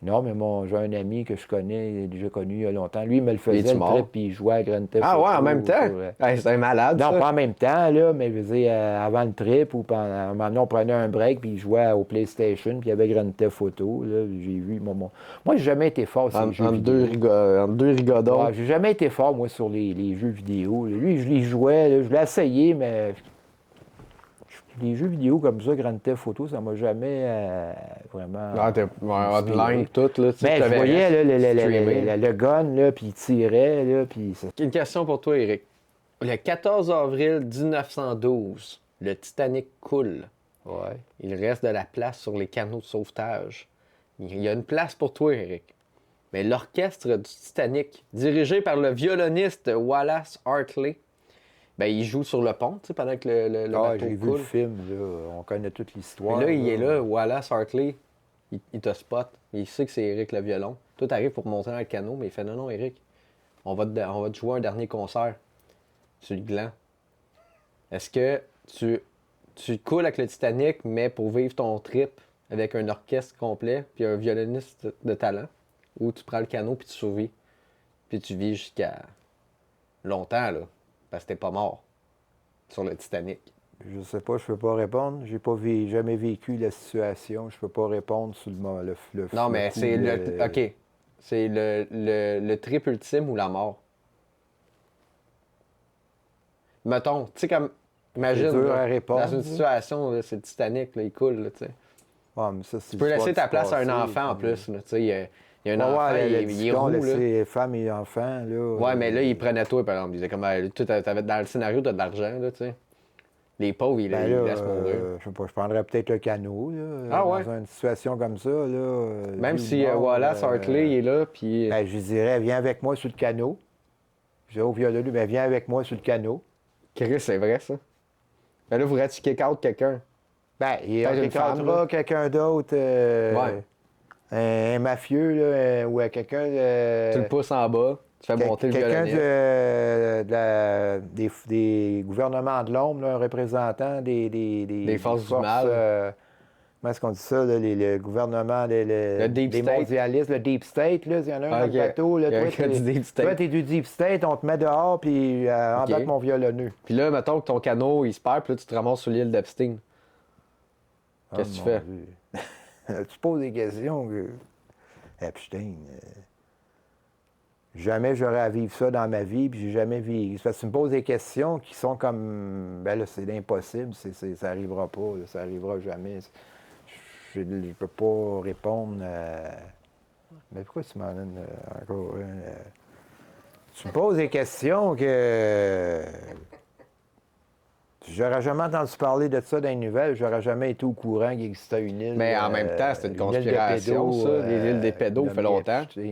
Non, mais j'ai un ami que je connais, déjà connu il y a longtemps. Lui, il me le faisait, Es-tu le mort? trip, puis il jouait à Grand Theft Ah ouais, Auto en même temps? Hey, c'est un malade, Non, ça. pas en même temps, là, mais je veux dire, avant le trip, ou pendant, un moment donné, on prenait un break, puis il jouait au PlayStation, puis il y avait Grand Theft Auto, là, j'ai vu. Moi, j'ai jamais été fort sur les jeux vidéo. Entre deux rigodons. Ouais, j'ai jamais été fort, moi, sur les jeux vidéo. Lui, je les jouais, là, je l'ai essayé, mais les jeux vidéo comme ça, Grand Theft Auto, ça m'a jamais vraiment. Ah, t'es online, tout, là. Tu Mais je t'avais voyais là, streamé. le gun, là, puis il tirait, là, puis ça. Une question pour toi, Eric. Le 14 avril 1912, le Titanic coule. Ouais. Il reste de la place sur les canaux de sauvetage. Il y a une place pour toi, Eric. Mais l'orchestre du Titanic, dirigé par le violoniste Wallace Hartley, ben, il joue sur le pont, tu sais, pendant que le bateau J'ai vu coule. le film, là. On connaît toute l'histoire. Puis là, il est là, Wallace Hartley, il te spot. Il sait que c'est Eric le violon. Toi, t'arrives pour monter dans le canot, mais il fait non, Eric, on va te jouer un dernier concert sur le gland. Est-ce que tu coules avec le Titanic, mais pour vivre ton trip avec un orchestre complet, puis un violoniste de talent, ou tu prends le canot, puis tu survis, puis tu vis jusqu'à longtemps, là, parce que t'es pas mort sur le Titanic? Je sais pas, je peux pas répondre. J'ai pas jamais vécu la situation. Je peux pas répondre sur le Non, mais coup, c'est le... OK. C'est le trip ultime ou la mort. Mettons, tu sais, comme... Imagine, C'est dur là, à répondre, dans une situation, là, c'est le Titanic, là, il coule, là, tu sais. Ouais, mais ça, Tu peux laisser ta place à un enfant, en plus, là, tu sais. Il y a un enfant, il est roux, là. laisser femmes et enfants, là. Ouais, mais là, il prenait toi, par exemple. Il disait comme, dans le scénario, t'as de l'argent, là, tu sais. Les pauvres, ils laissent mourir. Je sais pas, je prendrais peut-être le canot, là. Ah ouais? Dans une situation comme ça, là. Même vie ou si mort, Wallace Hartley il est là, puis... Ben, je lui dirais, viens avec moi sur le canot. Je dirais au violon, ben, viens avec moi sur le canot. Chris, c'est vrai, ça. Ben là, vous tu kick out quelqu'un. Ben, il Peut-être une femme, rencontrera là. quelqu'un d'autre. Ouais. Un mafieux, là, ou quelqu'un de. Tu le pousses en bas, tu fais monter le Quelqu'un violoniste. des gouvernements de l'ombre, là, un représentant des forces du mal. Comment est-ce qu'on dit ça, là, le gouvernement, Le Deep des State. mondialistes, le Deep State, là, il y en a un dans Ok. le bateau. Là, Il y a un gars du Deep State. Toi, t'es du Deep State, on te met dehors, puis embarque mon violonneux. Puis là, mettons que ton canot, il se perd, puis là, tu te ramasses sur l'île d'Epstein. Qu'est-ce que tu fais? Tu poses des questions que... Epstein... Jamais j'aurais à vivre ça dans ma vie, puis j'ai jamais vécu. Parce que tu me poses des questions qui sont comme... Ben là, c'est impossible, ça arrivera pas, là, ça arrivera jamais. Je peux pas répondre Mais pourquoi tu m'en donnes encore Tu me poses des questions que... J'aurais jamais entendu parler de ça dans les nouvelles, j'aurais jamais été au courant qu'il existait une île. Mais en même temps, c'est une conspiration, ça. Les îles des pédos, ça fait longtemps. Tu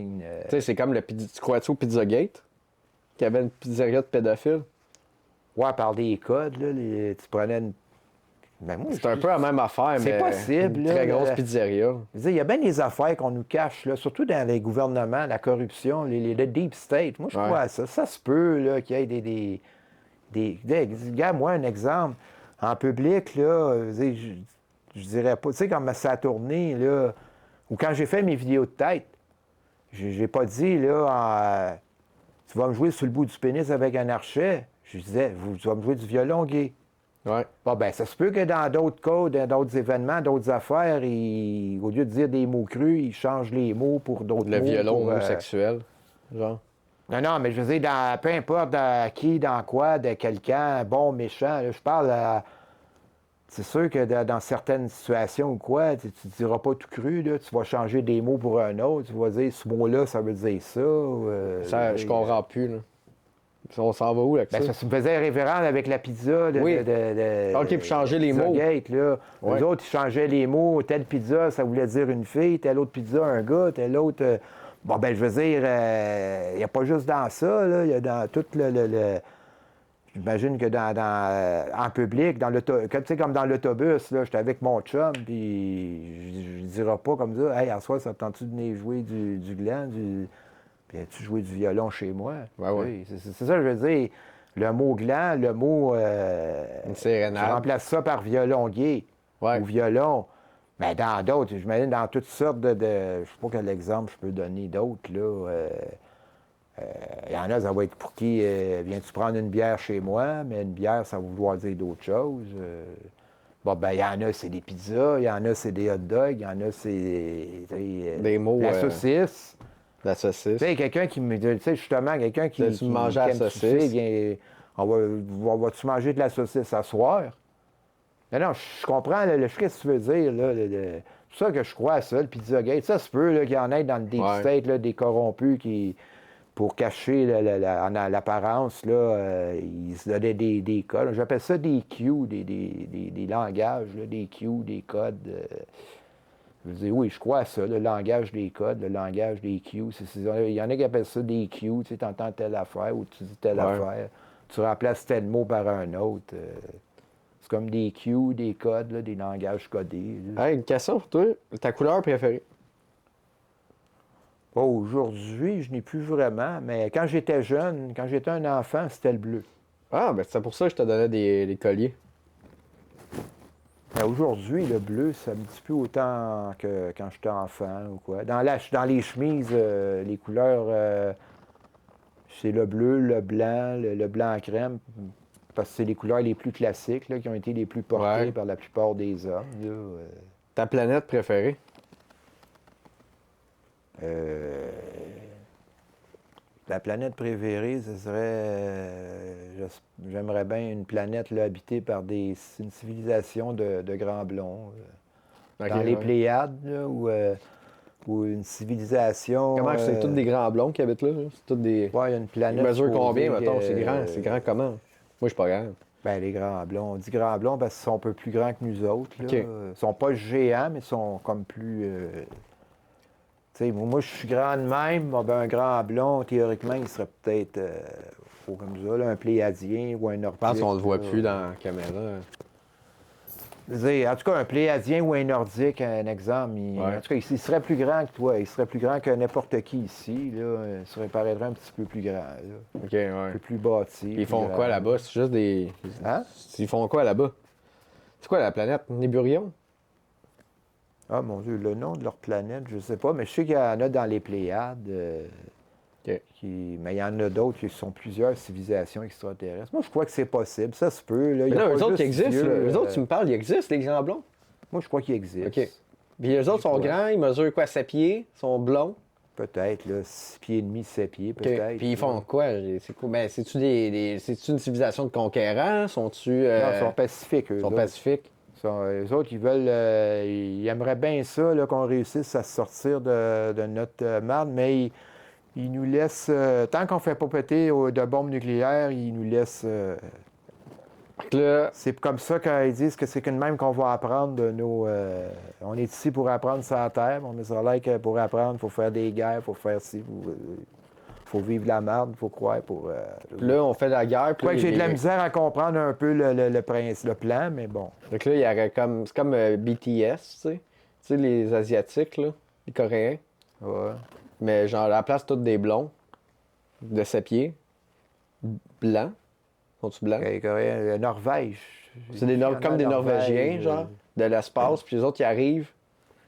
sais, c'est comme tu crois-tu au Pizzagate? Qu'il y avait une pizzeria de pédophiles? Ouais, par des codes, là, tu prenais une... Ben, moi, C'est un peu la même affaire, mais c'est possible, une là, très grosse pizzeria. Je veux dire, il y a bien des affaires qu'on nous cache, là, surtout dans les gouvernements, la corruption, le deep state. Moi, je crois à ça. Ça se peut là, qu'il y ait regarde, moi, un exemple. En public, là, je dirais pas, tu sais, comme ça a tourné, là, ou quand j'ai fait mes vidéos de tête, j'ai pas dit, là, tu vas me jouer sur le bout du pénis avec un archet. Je disais, tu vas me jouer du violon gay. Ouais. Bon, ben, ça se peut que dans d'autres cas, dans d'autres événements, d'autres affaires, au lieu de dire des mots crus, ils changent les mots pour d'autres mots. Le violon homosexuel, genre. Non, mais je veux dire, peu importe qui, dans quoi, de quelqu'un, bon, méchant, là, je parle. C'est sûr que dans certaines situations ou quoi, tu ne diras pas tout cru, là, tu vas changer des mots pour un autre, tu vas dire ce mot-là, ça veut dire ça. Ça, je comprends plus, là. On s'en va où, là, Ben, ça me faisait référence avec la pizza OK, pour changer les mots. Gate, là. Ouais. Les autres, ils changeaient les mots. Telle pizza, ça voulait dire une fille. Telle autre pizza, un gars. Telle autre... Bon, ben, je veux dire, il n'y a pas juste dans ça, là. Il y a dans tout J'imagine que en public, tu sais, comme dans l'autobus, là, j'étais avec mon chum, puis je ne dirais pas comme ça, « Hey, en soir, ça tente-tu de venir jouer du gland, puis as-tu joué du violon chez moi? » Ouais. C'est ça que je veux dire. Le mot gland, le mot... Une sérénade. Je remplace ça par violon gay Ouais. ou violon. Mais dans d'autres, j'imagine dans toutes sortes de je sais pas quel exemple je peux donner d'autres, là. Il y en a, ça va être pour qui viens-tu prendre une bière chez moi, mais une bière, ça va vouloir dire d'autres choses. Bon, ben, il y en a, c'est des pizzas, il y en a, c'est des hot dogs, il y en a, c'est. Des mots. La saucisse. La saucisse. Tu sais, quelqu'un qui me. Tu sais, justement, quelqu'un qui. Tu manges la aime saucisse. sucer, vient, vas-tu manger de la saucisse ce soir? Non, je comprends, là, je sais ce que tu veux dire, là. C'est pour ça que je crois à ça, le Pizzagate. Ça se peut, là, qu'il y en ait dans le deep state, là, des corrompus qui. Pour cacher l'apparence, là, ils se donnaient des codes. J'appelle ça des cues, des langages, là, des cues, des codes. Je veux dire, oui, je crois à ça, le langage des codes, le langage des cues. Il y en a qui appellent ça des cues, tu sais, t'entends telle affaire ou tu dis telle affaire. Tu remplaces tel mot par un autre. C'est comme des cues, des codes, là, des langages codés. Hey, une question pour toi. Ta couleur préférée? Bon, aujourd'hui, je n'ai plus vraiment, mais quand j'étais jeune, quand j'étais un enfant, c'était le bleu. Ah, ben c'est pour ça que je te donnais des colliers. Ben, aujourd'hui, le bleu, ça me dit plus autant que quand j'étais enfant ou quoi. Dans les chemises, les couleurs, c'est le bleu, le blanc crème, parce que c'est les couleurs les plus classiques là, qui ont été les plus portées par la plupart des hommes. Là, Ta planète préférée? La planète préférée, ce serait. J'aimerais bien une planète là, habitée par une civilisation de grands blonds. Dans les Pléiades, là, ou une civilisation. Comment c'est tous des grands blonds qui habitent là? C'est toutes des. Ouais, il y a une planète. Ils mesurent combien, mettons? C'est grand comment? Moi, je suis pas grand. Ben, les grands blonds. On dit grands blonds parce qu'ils sont un peu plus grands que nous autres. Là. Okay. Ils sont pas géants, mais ils sont comme plus. Moi, je suis grand de même. Ben, un grand blond, théoriquement, il serait peut-être comme ça, là, un pléiadien ou un nordique. Je pense qu'on ne le voit plus dans la caméra. En tout cas, un pléiadien ou un nordique, un exemple, en tout cas, il serait plus grand que toi. Il serait plus grand que n'importe qui ici. Là. Il paraîtrait un petit peu plus grand. Là. OK, ouais. Un peu plus bâti. Ils font quoi là-bas? C'est juste des. Hein? Ils font quoi là-bas? C'est quoi la planète? Néburion? Ah, mon Dieu, le nom de leur planète, je sais pas, mais je sais qu'il y en a dans les Pléiades. Mais il y en a d'autres qui sont plusieurs civilisations extraterrestres. Moi, je crois que c'est possible. Ça se peut. Là. Mais là, eux autres qui existent. Eux autres, tu me parles, ils existent, les grands blonds? Moi, je crois qu'ils existent. OK. Puis eux autres sont grands, ils mesurent quoi, 7 pieds? Ils sont blonds? Peut-être, là, 6 pieds et demi, 7 pieds, peut-être. Puis ils font quoi? C'est quoi? Ben, c'est-tu c'est-tu une civilisation de conquérants? Sont-tu... Non, ils sont pacifiques, eux. Ils sont pacifiques. Eux autres, ils aimeraient bien ça, là, qu'on réussisse à se sortir de notre marde, mais ils nous laissent... tant qu'on ne fait pas péter de bombes nucléaires, ils nous laissent... C'est comme ça qu'ils disent que c'est qu'une même qu'on va apprendre de nos... on est ici pour apprendre sur la Terre, mais ça a l'air que pour apprendre, il faut faire des guerres, il faut faire ci, faut vivre la merde, il faut croire pour... là, on fait la guerre. Puis j'ai de la misère à comprendre un peu le plan, mais bon. Donc là, il y aurait comme... C'est comme BTS, tu sais. Tu sais, les Asiatiques, là, les Coréens. Ouais. Mais genre, à la place, toutes des blonds, de 7 pieds, blancs. Sont-tu blancs? Les Coréens, Norvège. C'est comme des Norvégiens, genre, de l'espace, puis les autres, ils arrivent.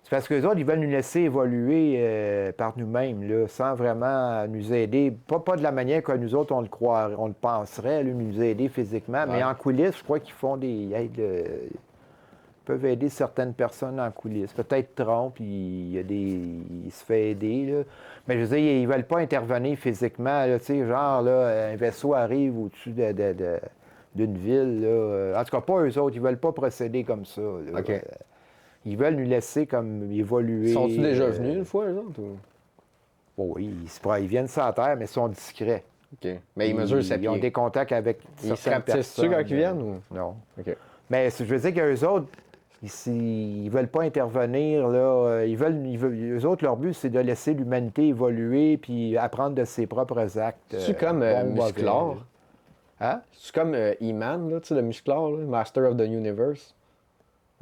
C'est parce que les autres, ils veulent nous laisser évoluer par nous-mêmes, là, sans vraiment nous aider. Pas de la manière que nous autres, on le croirait, on le penserait, là, nous aider physiquement. Mais en coulisses, je crois qu'ils font des aides. Ils peuvent aider certaines personnes en coulisses. Peut-être Trump, il se fait aider. Là. Mais je veux dire, ils veulent pas intervenir physiquement. Là, genre, là, un vaisseau arrive au-dessus d'une ville. Là. En tout cas, pas eux autres. Ils veulent pas procéder comme ça. Là. OK. Ils veulent nous laisser comme évoluer. Sont-ils déjà venus une fois, eux autres? Ou... Oui, ils viennent sur la Terre, mais ils sont discrets. OK. Mais ils mesurent 7 pieds. Ils ont des contacts avec certaines personnes. Ils se rapetissent-tu quand ils viennent? Ou... Non. OK. Mais je veux dire qu'eux autres, ils veulent pas intervenir. Là. Eux autres, leur but, c'est de laisser l'humanité évoluer puis apprendre de ses propres actes. C'est comme Musclor? Hein? C'est comme He-Man, là, tu sais, le Musclor, là, Master of the Universe.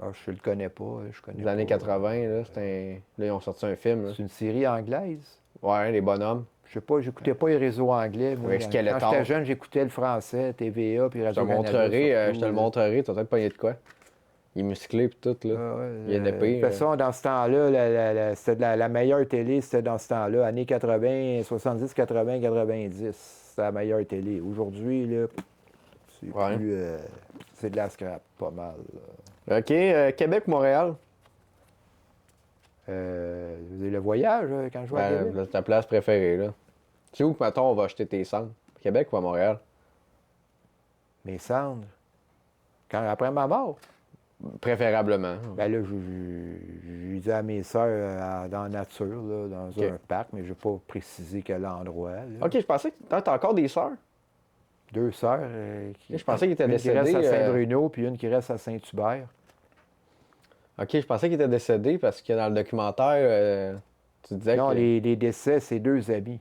Ah, je le connais pas. Les années 80, là, là, ils ont sorti un film. C'est une série anglaise? Ouais, les bonhommes. Je sais pas, j'écoutais pas les réseaux anglais. Moi, Avec Skeletor. Quand j'étais jeune, j'écoutais le français, TVA, puis Radio-Canada. Je te le montrerai, tu vas peut-être pogner de quoi. Il est musclé et tout, là. Il a une De épée. toute façon, dans ce temps-là, c'était la meilleure télé, c'était dans ce temps-là, années 80, 70, 80, 90. C'était la meilleure télé. Aujourd'hui, là, c'est plus... c'est de la scrap, pas mal. Là. OK. Québec ou Montréal? Le voyage, quand je vais à Québec. Ben, ta place préférée, là. C'est où que, mettons, on va acheter tes cendres? Québec ou à Montréal? Mes cendres. Après ma mort. Préférablement. Ben là, j'ai dit à mes sœurs dans la nature, là, dans un parc, mais je n'ai pas précisé quel endroit. Là. OK, je pensais que t'as encore des sœurs. 2 sœurs. Je pensais qu'ils étaient une décédés. Une qui reste à Saint-Bruno, puis une qui reste à Saint-Hubert. OK, je pensais qu'ils étaient décédés parce que dans le documentaire, tu disais non, que... les décès, c'est 2 amis.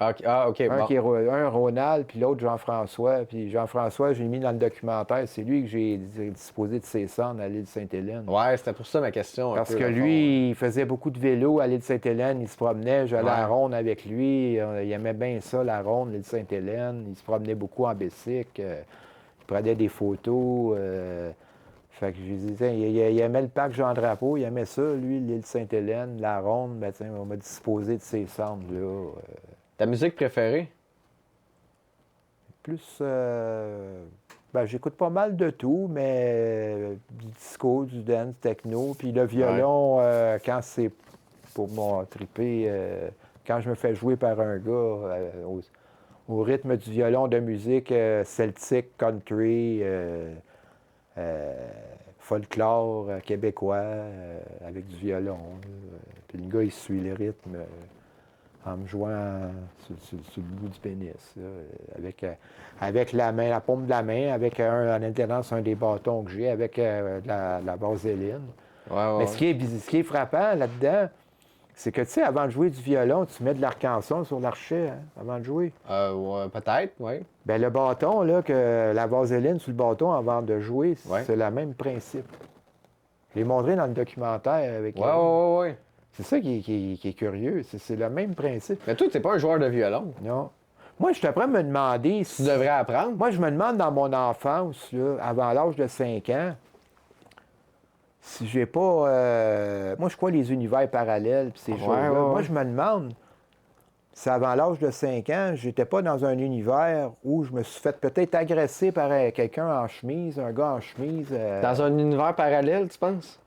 Ah, OK. Un Bon. un Ronald, puis l'autre Jean-François. Puis Jean-François, j'ai mis dans le documentaire, c'est lui que j'ai disposé de ses cendres à l'île Sainte-Hélène. Ouais, c'était pour ça ma question. Parce que lui, il faisait beaucoup de vélo à l'île Sainte-Hélène, il se promenait, j'allais à la ronde avec lui, il aimait bien ça, la ronde, l'île Sainte-Hélène, il se promenait beaucoup en bicycle, il prenait des photos. Fait que je disais, il aimait le parc Jean-Drapeau, il aimait ça, lui, l'île Sainte-Hélène, la ronde, ben tiens, on m'a disposé de ses cendres, là. Ta musique préférée? Plus, ben, j'écoute pas mal de tout, mais du disco, du dance, techno, puis le violon, quand c'est pour mon triper, quand je me fais jouer par un gars, au rythme du violon de musique celtique, country, folklore québécois, avec du violon. Puis le gars, il suit le rythme. En me jouant sur le bout du pénis, là, avec la main, la paume de la main, avec en alternance un des bâtons que j'ai, avec la vaseline. Ouais. Mais ce qui est frappant là-dedans, c'est que, tu sais, avant de jouer du violon, tu mets de l'arc-en-ciel sur l'archet, hein, avant de jouer. Ouais, peut-être, oui. Bien, le bâton, là, que la vaseline sur le bâton avant de jouer, Ouais. c'est le même principe. Je l'ai montré dans le documentaire avec... Ouais. C'est ça qui est curieux. C'est le même principe. Mais toi, t'es pas un joueur de violon. Non. Moi, je suis après me demander si... Tu devrais apprendre. Moi, je me demande dans mon enfance, là, avant l'âge de 5 ans, si j'ai pas... moi, je crois les univers parallèles puis ces choses-là. Moi, je me demande si avant l'âge de 5 ans, j'étais pas dans un univers où je me suis fait peut-être agresser par quelqu'un en chemise, un gars en chemise. Dans un univers parallèle, tu penses?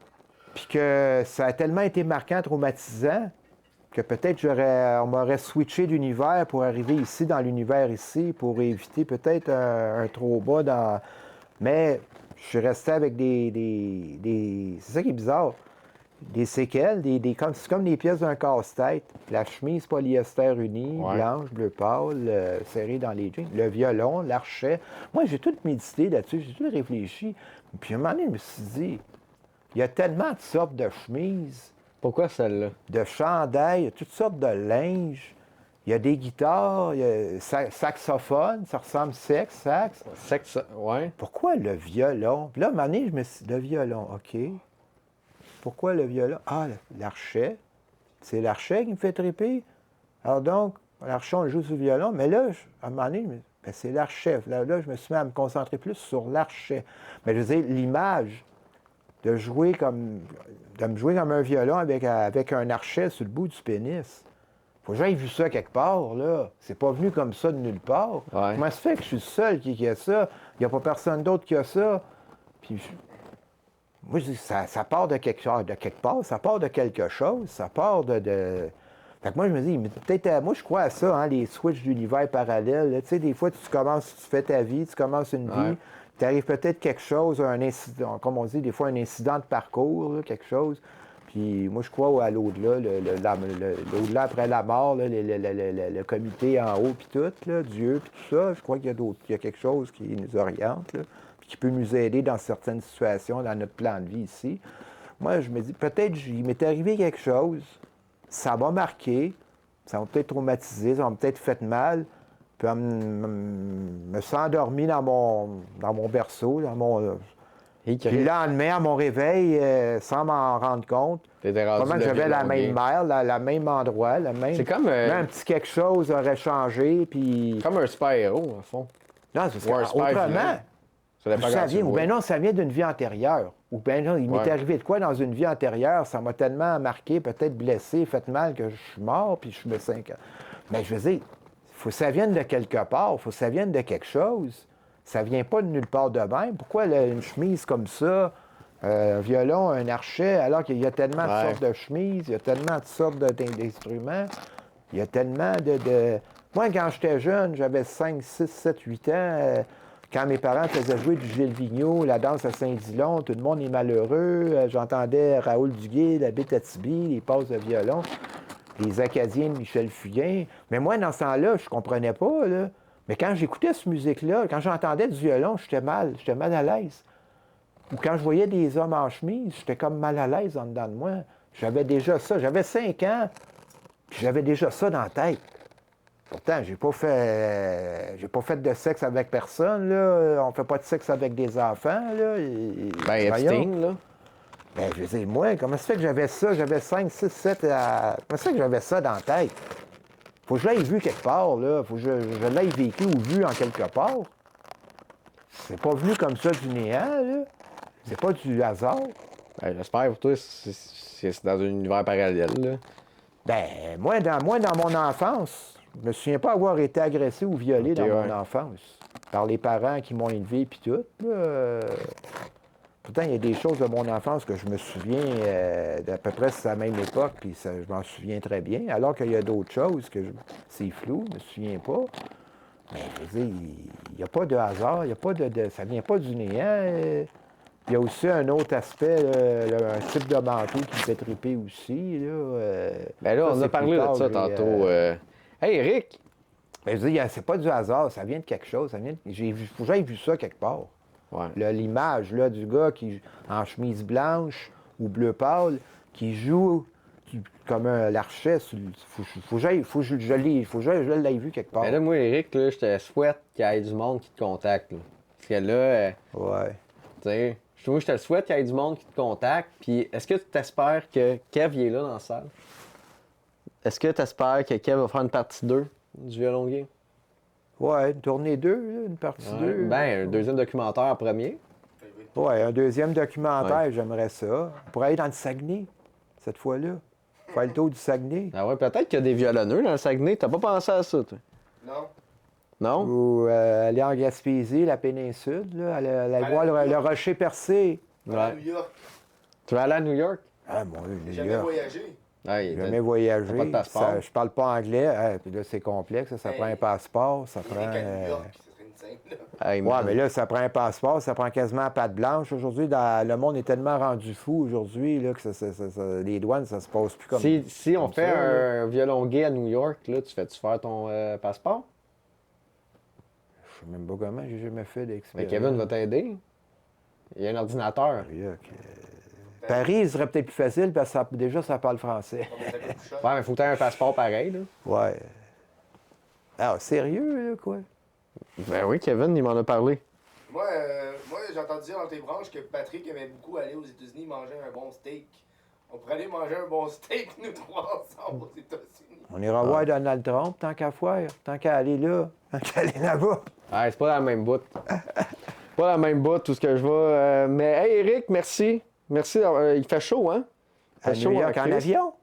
Puis que ça a tellement été marquant, traumatisant, que peut-être on m'aurait switché d'univers pour arriver ici, dans l'univers ici, pour éviter peut-être un trop bas dans... Mais je suis resté avec des... C'est ça qui est bizarre. Des séquelles, c'est comme des pièces d'un casse-tête. La chemise polyester unie, blanche, bleu pâle, serrée dans les jeans. Le violon, l'archet. Moi, j'ai tout médité là-dessus, j'ai tout réfléchi. Puis à un moment donné, je me suis dit... Il y a tellement de sortes de chemises. Pourquoi celle-là? De chandails, il y a toutes sortes de linge. Il y a des guitares, il y a saxophone, ça ressemble sax. Ouais. Pourquoi le violon? Puis là, à un moment donné, je me suis dit, le violon, OK. Pourquoi le violon? Ah, l'archet. C'est l'archet qui me fait triper. Alors donc, l'archet, on le joue sur le violon. Mais là, à un moment donné, ben, c'est l'archet. Là, je me suis mis à me concentrer plus sur l'archet. Mais je veux dire, l'image... de me jouer comme un violon avec un archet sur le bout du pénis. Faut que j'aille vu ça quelque part, là. C'est pas venu comme ça de nulle part. Ouais. Comment ça fait que je suis le seul qui a ça? Il n'y a pas personne d'autre qui a ça. Puis, moi, je dis, ça part de quelque part, ça part de quelque chose, ça part de... Fait que moi, je me dis, peut-être, moi, je crois à ça, hein, les switches d'univers parallèles. Tu sais, des fois, tu fais ta vie, tu commences une vie, t'arrive peut-être quelque chose, un incident, comme on dit, des fois, un incident de parcours, là, quelque chose. Puis moi, je crois à l'au-delà, l'au-delà après la mort, là, le comité en haut, puis tout, là, Dieu, puis tout ça. Je crois qu'il y a quelque chose qui nous oriente, là, puis qui peut nous aider dans certaines situations, dans notre plan de vie ici. Moi, je me dis, peut-être, il m'est arrivé quelque chose, ça m'a marqué, ça m'a peut-être traumatisé, ça m'a peut-être fait mal, puis me suis endormi dans mon berceau, puis le lendemain, à mon réveil, sans m'en rendre compte, vraiment j'avais la même mère, le même endroit, c'est comme un petit quelque chose aurait changé, puis... Comme un super-héros, en fond. Non, c'est autrement. Ça vient, ou bien non, ça vient d'une vie antérieure. Ou bien là, il m'est arrivé de quoi dans une vie antérieure, ça m'a tellement marqué, peut-être blessé, fait mal que je suis mort, puis je me sens... Mais je veux dire, il faut que ça vienne de quelque part, il faut que ça vienne de quelque chose. Ça vient pas de nulle part de même. Pourquoi une chemise comme ça, un violon, un archet, alors qu'il y a tellement de sortes de chemises, il y a tellement de sortes d'instruments, il y a tellement de... Moi, quand j'étais jeune, j'avais 5, 6, 7, 8 ans, quand mes parents faisaient jouer du Gilles Vigneault, la danse à Saint-Dilon, tout le monde est malheureux, j'entendais Raoul Duguay, la Bétatibi, les passes de violon, les Acadiens de Michel Fugain. Mais moi, dans ce temps-là, je comprenais pas, là. Mais quand j'écoutais cette musique-là, quand j'entendais du violon, j'étais mal à l'aise. Ou quand je voyais des hommes en chemise, j'étais comme mal à l'aise en dedans de moi. J'avais déjà ça. J'avais 5 ans, puis j'avais déjà ça dans la tête. Pourtant, j'ai pas fait de sexe avec personne, là. On fait pas de sexe avec des enfants, là. Epstein, là. Ben, je veux dire, moi, comment ça fait que j'avais ça? J'avais 5, 6, 7... Comment ça fait que j'avais ça dans la tête? Faut que je l'aille vu quelque part, là. Faut que je l'aille vécu ou vu en quelque part. C'est pas venu comme ça du néant, là. C'est pas du hasard. Ben, j'espère pour toi, c'est dans un univers parallèle, là. Ben, moi, dans mon enfance, je me souviens pas avoir été agressé ou violé dans mon enfance. Par les parents qui m'ont élevé puis tout, là. Pourtant, il y a des choses de mon enfance que je me souviens d'à peu près à la même époque, puis je m'en souviens très bien. Alors qu'il y a d'autres choses que c'est flou, je me souviens pas. Mais je veux dire, il n'y a pas de hasard, il y a pas ça vient pas du néant. Il y a aussi un autre aspect, un type de manteau qui me fait triper aussi. Là, ben là, on a parlé de ça tantôt. Hey, Eric! Ben, je dis, c'est pas du hasard, ça vient de quelque chose. Faut que j'aille vu ça quelque part. Ouais. L'image là, du gars qui en chemise blanche ou bleu pâle qui joue comme un larchet. Faut que je l'aille vu quelque part. Mais là, moi, Eric, là, je te souhaite qu'il y ait du monde qui te contacte. Là. Parce que là, ouais. Tu sais, je te le souhaite qu'il y ait du monde qui te contacte. Puis est-ce que tu espères que Kev est là dans la salle? Est-ce que tu espères que Kev va faire une partie 2 du violon gay? Ouais, une tournée 2, une partie 2. Ben, un deuxième documentaire en premier. Ouais, un deuxième documentaire, j'aimerais ça. On pourrait aller dans le Saguenay, cette fois-là. Faire le tour du Saguenay. Ah ouais, peut-être qu'il y a des violonneux dans le Saguenay. T'as pas pensé à ça, toi? Non. Non? Ou aller en Gaspésie, la péninsule, là, aller voir le rocher percé. À New York. Tu vas aller à New York? Ah, mon Dieu, J'ai New jamais York. voyagé. J'ai jamais voyagé. Pas de passeport. Je parle pas anglais. Puis là, c'est complexe. Ça prend un passeport. Ça prend. New York, ça serait une scène, là. Hey, ouais, mais là, ça prend un passeport. Ça prend quasiment la patte blanche. Aujourd'hui, le monde est tellement rendu fou aujourd'hui là, que les douanes, ça se passe plus comme si on comme fait ça, un violon gay à New York, là, tu fais-tu faire ton passeport? Je sais même pas comment. J'ai jamais fait Mais d'expérience. Kevin va t'aider. Il y a un ordinateur. Paris, il serait peut-être plus facile parce que déjà, ça parle français. Ouais, mais faut que tu aies un passeport pareil, là. Ouais. Ah, sérieux, là, quoi? Ben oui, Kevin, il m'en a parlé. Moi j'ai entendu dire dans tes branches que Patrick aimait beaucoup aller aux États-Unis manger un bon steak. On pourrait aller manger un bon steak, nous trois ensemble aux États-Unis. On ira voir Donald Trump tant qu'à faire, tant qu'à aller là, tant qu'à aller là-bas. Ouais, c'est pas la même bout. Pas la même bout, tout ce que je vois. Mais hey, Eric, merci. Merci. Il fait chaud, hein? Il fait À chaud New York, en avion?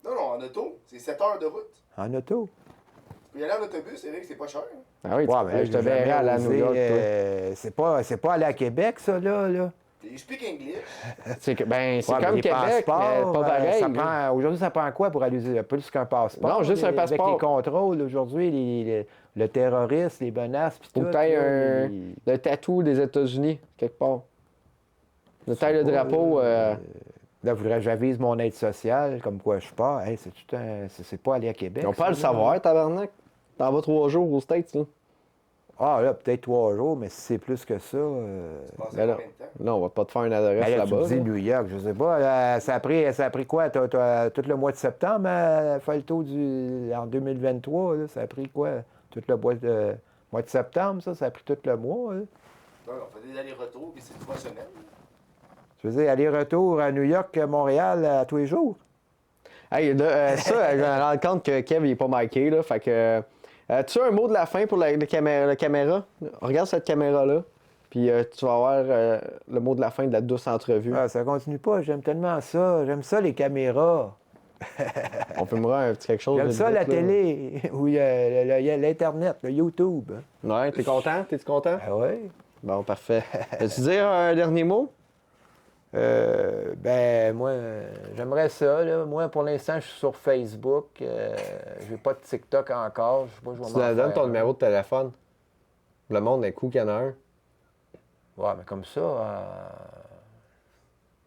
Non, en auto. C'est 7 heures de route. En auto? Tu peux y aller en autobus, c'est vrai que c'est pas cher. Hein? Ah oui, Ouais, mais là, je te verrai à la New York, c'est pas aller à Québec, ça, là. You speak English. C'est comme Ouais, Québec, mais passeports, pas pareil. aujourd'hui, ça prend quoi pour aller plus qu'un passeport? Non, juste un passeport. Avec les contrôles, aujourd'hui, le terrorisme, les menaces, puis tout. Faut que tu aies le tatou des États-Unis, quelque part. Le taille le drapeau. Là, voudrais que j'avise mon aide sociale, comme quoi je pars. Hey, c'est pas aller à Québec. On peut le savoir, tabarnak. T'en vas 3 jours aux States, là. Ah, là, peut-être 3 jours, mais si c'est plus que ça. Tu passes Ben combien de temps? là, on va pas te faire une adresse Ben là, tu là-bas. me dis New York, je sais pas. Ça a pris quoi? Tout le mois de septembre à faire le tour en 2023, là, ça a pris quoi? Tout le mois de septembre, ça a pris tout le mois. Là. Non, on fait des allers-retours, puis c'est 3 semaines. Tu veux dire, aller-retour à New York, Montréal, à tous les jours? Hey, ça, je me rends compte que Kev, il est pas marqué, là. Fait que. Tu as un mot de la fin pour la caméra? Regarde cette caméra-là. Puis tu vas avoir le mot de la fin de la douce entrevue. Ah, ça continue pas, j'aime tellement ça. J'aime ça, les caméras. On filmera un petit quelque chose. J'aime ça, la télé, ou il y a l'Internet, le YouTube. Ouais, t'es content? T'es-tu content? Ah oui. Bon, parfait. Veux-tu dire un dernier mot? Ben, moi, j'aimerais ça. Là. Moi, pour l'instant, je suis sur Facebook. J'ai pas de TikTok encore. Je sais pas, je vais Tu m'en donnes faire ton un. numéro de téléphone. Le monde est cool qu'il y en a un. Ouais, mais comme ça.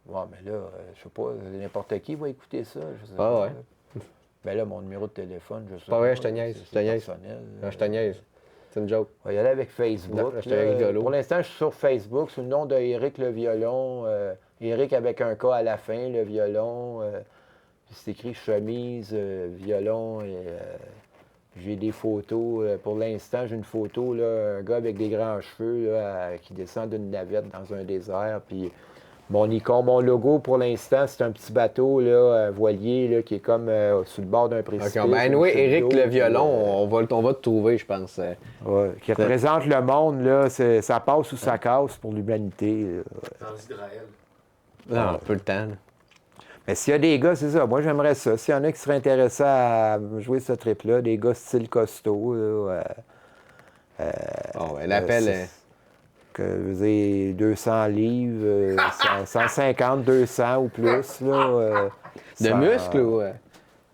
Ouais, mais là, je sais pas, n'importe qui va écouter ça. Je sais pas. Ouais. Là. Ben là, mon numéro de téléphone, je sais Pas vrai, je te niaise. c'est Je te niaise. personnel. Non, je te niaise. C'est une joke. On va y aller avec Facebook. Non, je te là. rigolo. Pour l'instant, je suis sur Facebook sous le nom de Éric le violon. Éric avec un K à la fin, le violon. Puis c'est écrit chemise, violon. Et, j'ai des photos. Pour l'instant, j'ai une photo, là, un gars avec des grands cheveux là, qui descend d'une navette dans un désert. Puis mon icône, mon logo, pour l'instant, c'est un petit bateau là, un voilier là, qui est comme sur le bord d'un précipice. OK, ben oui, Éric le violon, Puis, on va te trouver, je pense. ouais, qui représente le monde, là, ça passe ou ça casse pour l'humanité. Dans Israël. Non, peu le temps. Là. Mais s'il y a des gars, c'est ça, moi j'aimerais ça. S'il y en a qui seraient intéressés à jouer ce trip-là, des gars style costaud, là, Oh, ben, l'appel. que, je veux dire, 200 livres, 150, 200 ou plus, là. De muscles ou.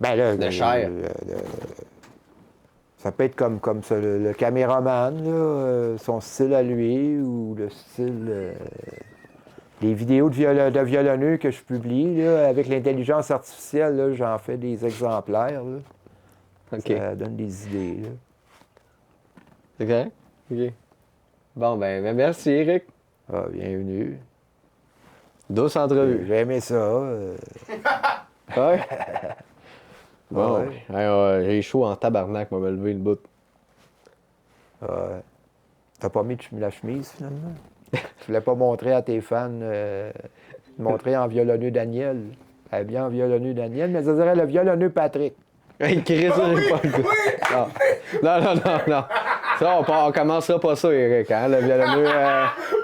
Ben là, de chair? Ça peut être comme ça, le caméraman, là, son style à lui, ou le style... les vidéos de violonneux que je publie, là, avec l'intelligence artificielle, là, j'en fais des exemplaires. Là. OK. Ça donne des idées. Là. C'est correct? OK. Bon, ben merci, Éric. Ah, bienvenue. Douce entrevue. J'ai aimé ça. Ouais. Bon, Ouais. j'ai chaud en tabarnak, m'a levé le bout. Ouais. T'as pas mis la chemise, finalement? Je voulais pas montrer à tes fans, montrer en violonneux Daniel. Elle est bien en violonneux Daniel, mais ça serait le violonneux Patrick. Hey, Chris, ça, j'ai pas le goût. Non. Ça, on commencera pas ça, Éric, hein, le violonneux.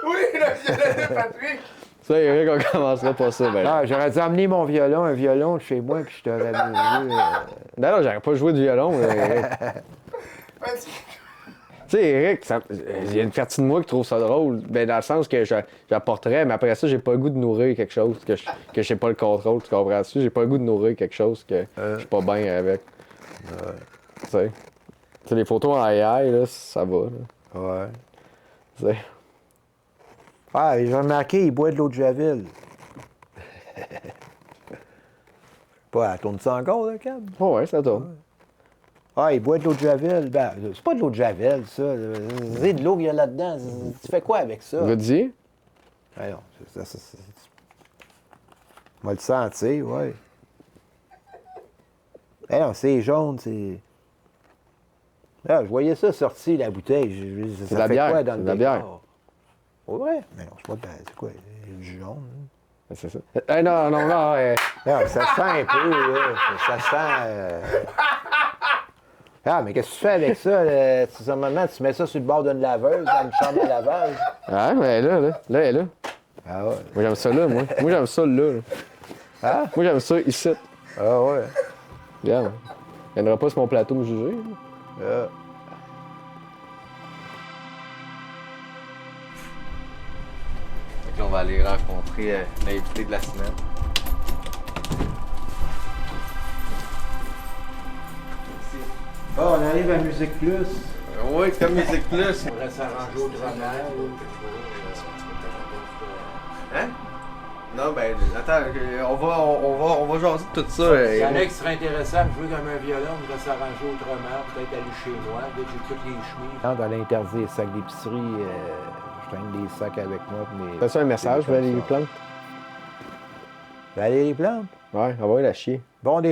Oui, le violonneux Patrick! Ça, Éric, on commencera pas ça, ben. Ah, j'aurais dû emmener un violon de chez moi, puis je t'aurais mis. Non, j'aurais pas joué du violon, Éric. Tu sais, Éric, il y a une partie de moi qui trouve ça drôle, ben, dans le sens que j'apporterais, mais après ça, j'ai pas le goût de nourrir quelque chose que j'ai pas le contrôle, tu comprends-tu? J'ai pas le goût de nourrir quelque chose que je suis pas bien avec. Tu sais. Tu sais, les photos en AI, là, ça va. Là. Ouais. Tu sais. Ah, j'ai remarqué, il boit de l'eau de Javel. Pas, elle tourne ça encore, le câble? Oh ouais, ça tourne. Ah, il boit de l'eau de Javel. Ben, c'est pas de l'eau de Javel, ça. C'est de l'eau qu'il y a là-dedans. Tu fais quoi avec ça? Vous dire? Ah non, on va le sentir, oui. Ah non, c'est jaune, c'est... Ah, je voyais ça sortir, la bouteille. C'est de la bière. Quoi dans C'est le de la bière. décor? Oh, ouais? Mais non, c'est pas de la... C'est quoi? Du jaune, hein? C'est ça. Non. Non, ça sent un peu, là. Ça sent... Ah, mais qu'est-ce que tu fais avec ça? Maintenant, tu mets ça sur le bord d'une laveuse, dans une chambre de lavage. Ah, mais là, elle est là. Ah ouais. Moi, j'aime ça là, moi. Moi, j'aime ça là. Ah? Moi, j'aime ça ici. Ah ouais. Regarde. Il viendra pas sur mon plateau me juger. Ah. Donc là, on va aller rencontrer l'invité de la semaine. Bon, on arrive à Musique Plus. Oui, comme Musique Plus. On va s'arranger au travers. Hein? Non, ben, attends, on va jaser de tout ça. S'il y en a qui seraient intéressés à me jouer comme un violon, on va s'arranger autrement, peut-être aller chez moi, dès que j'ai toutes les chemises. Quand on interdit les sacs d'épicerie, je traîne des sacs avec moi. Fais ça un message, Valérie Plante? Valérie Plante? Ouais, envoie la chier. Bon, des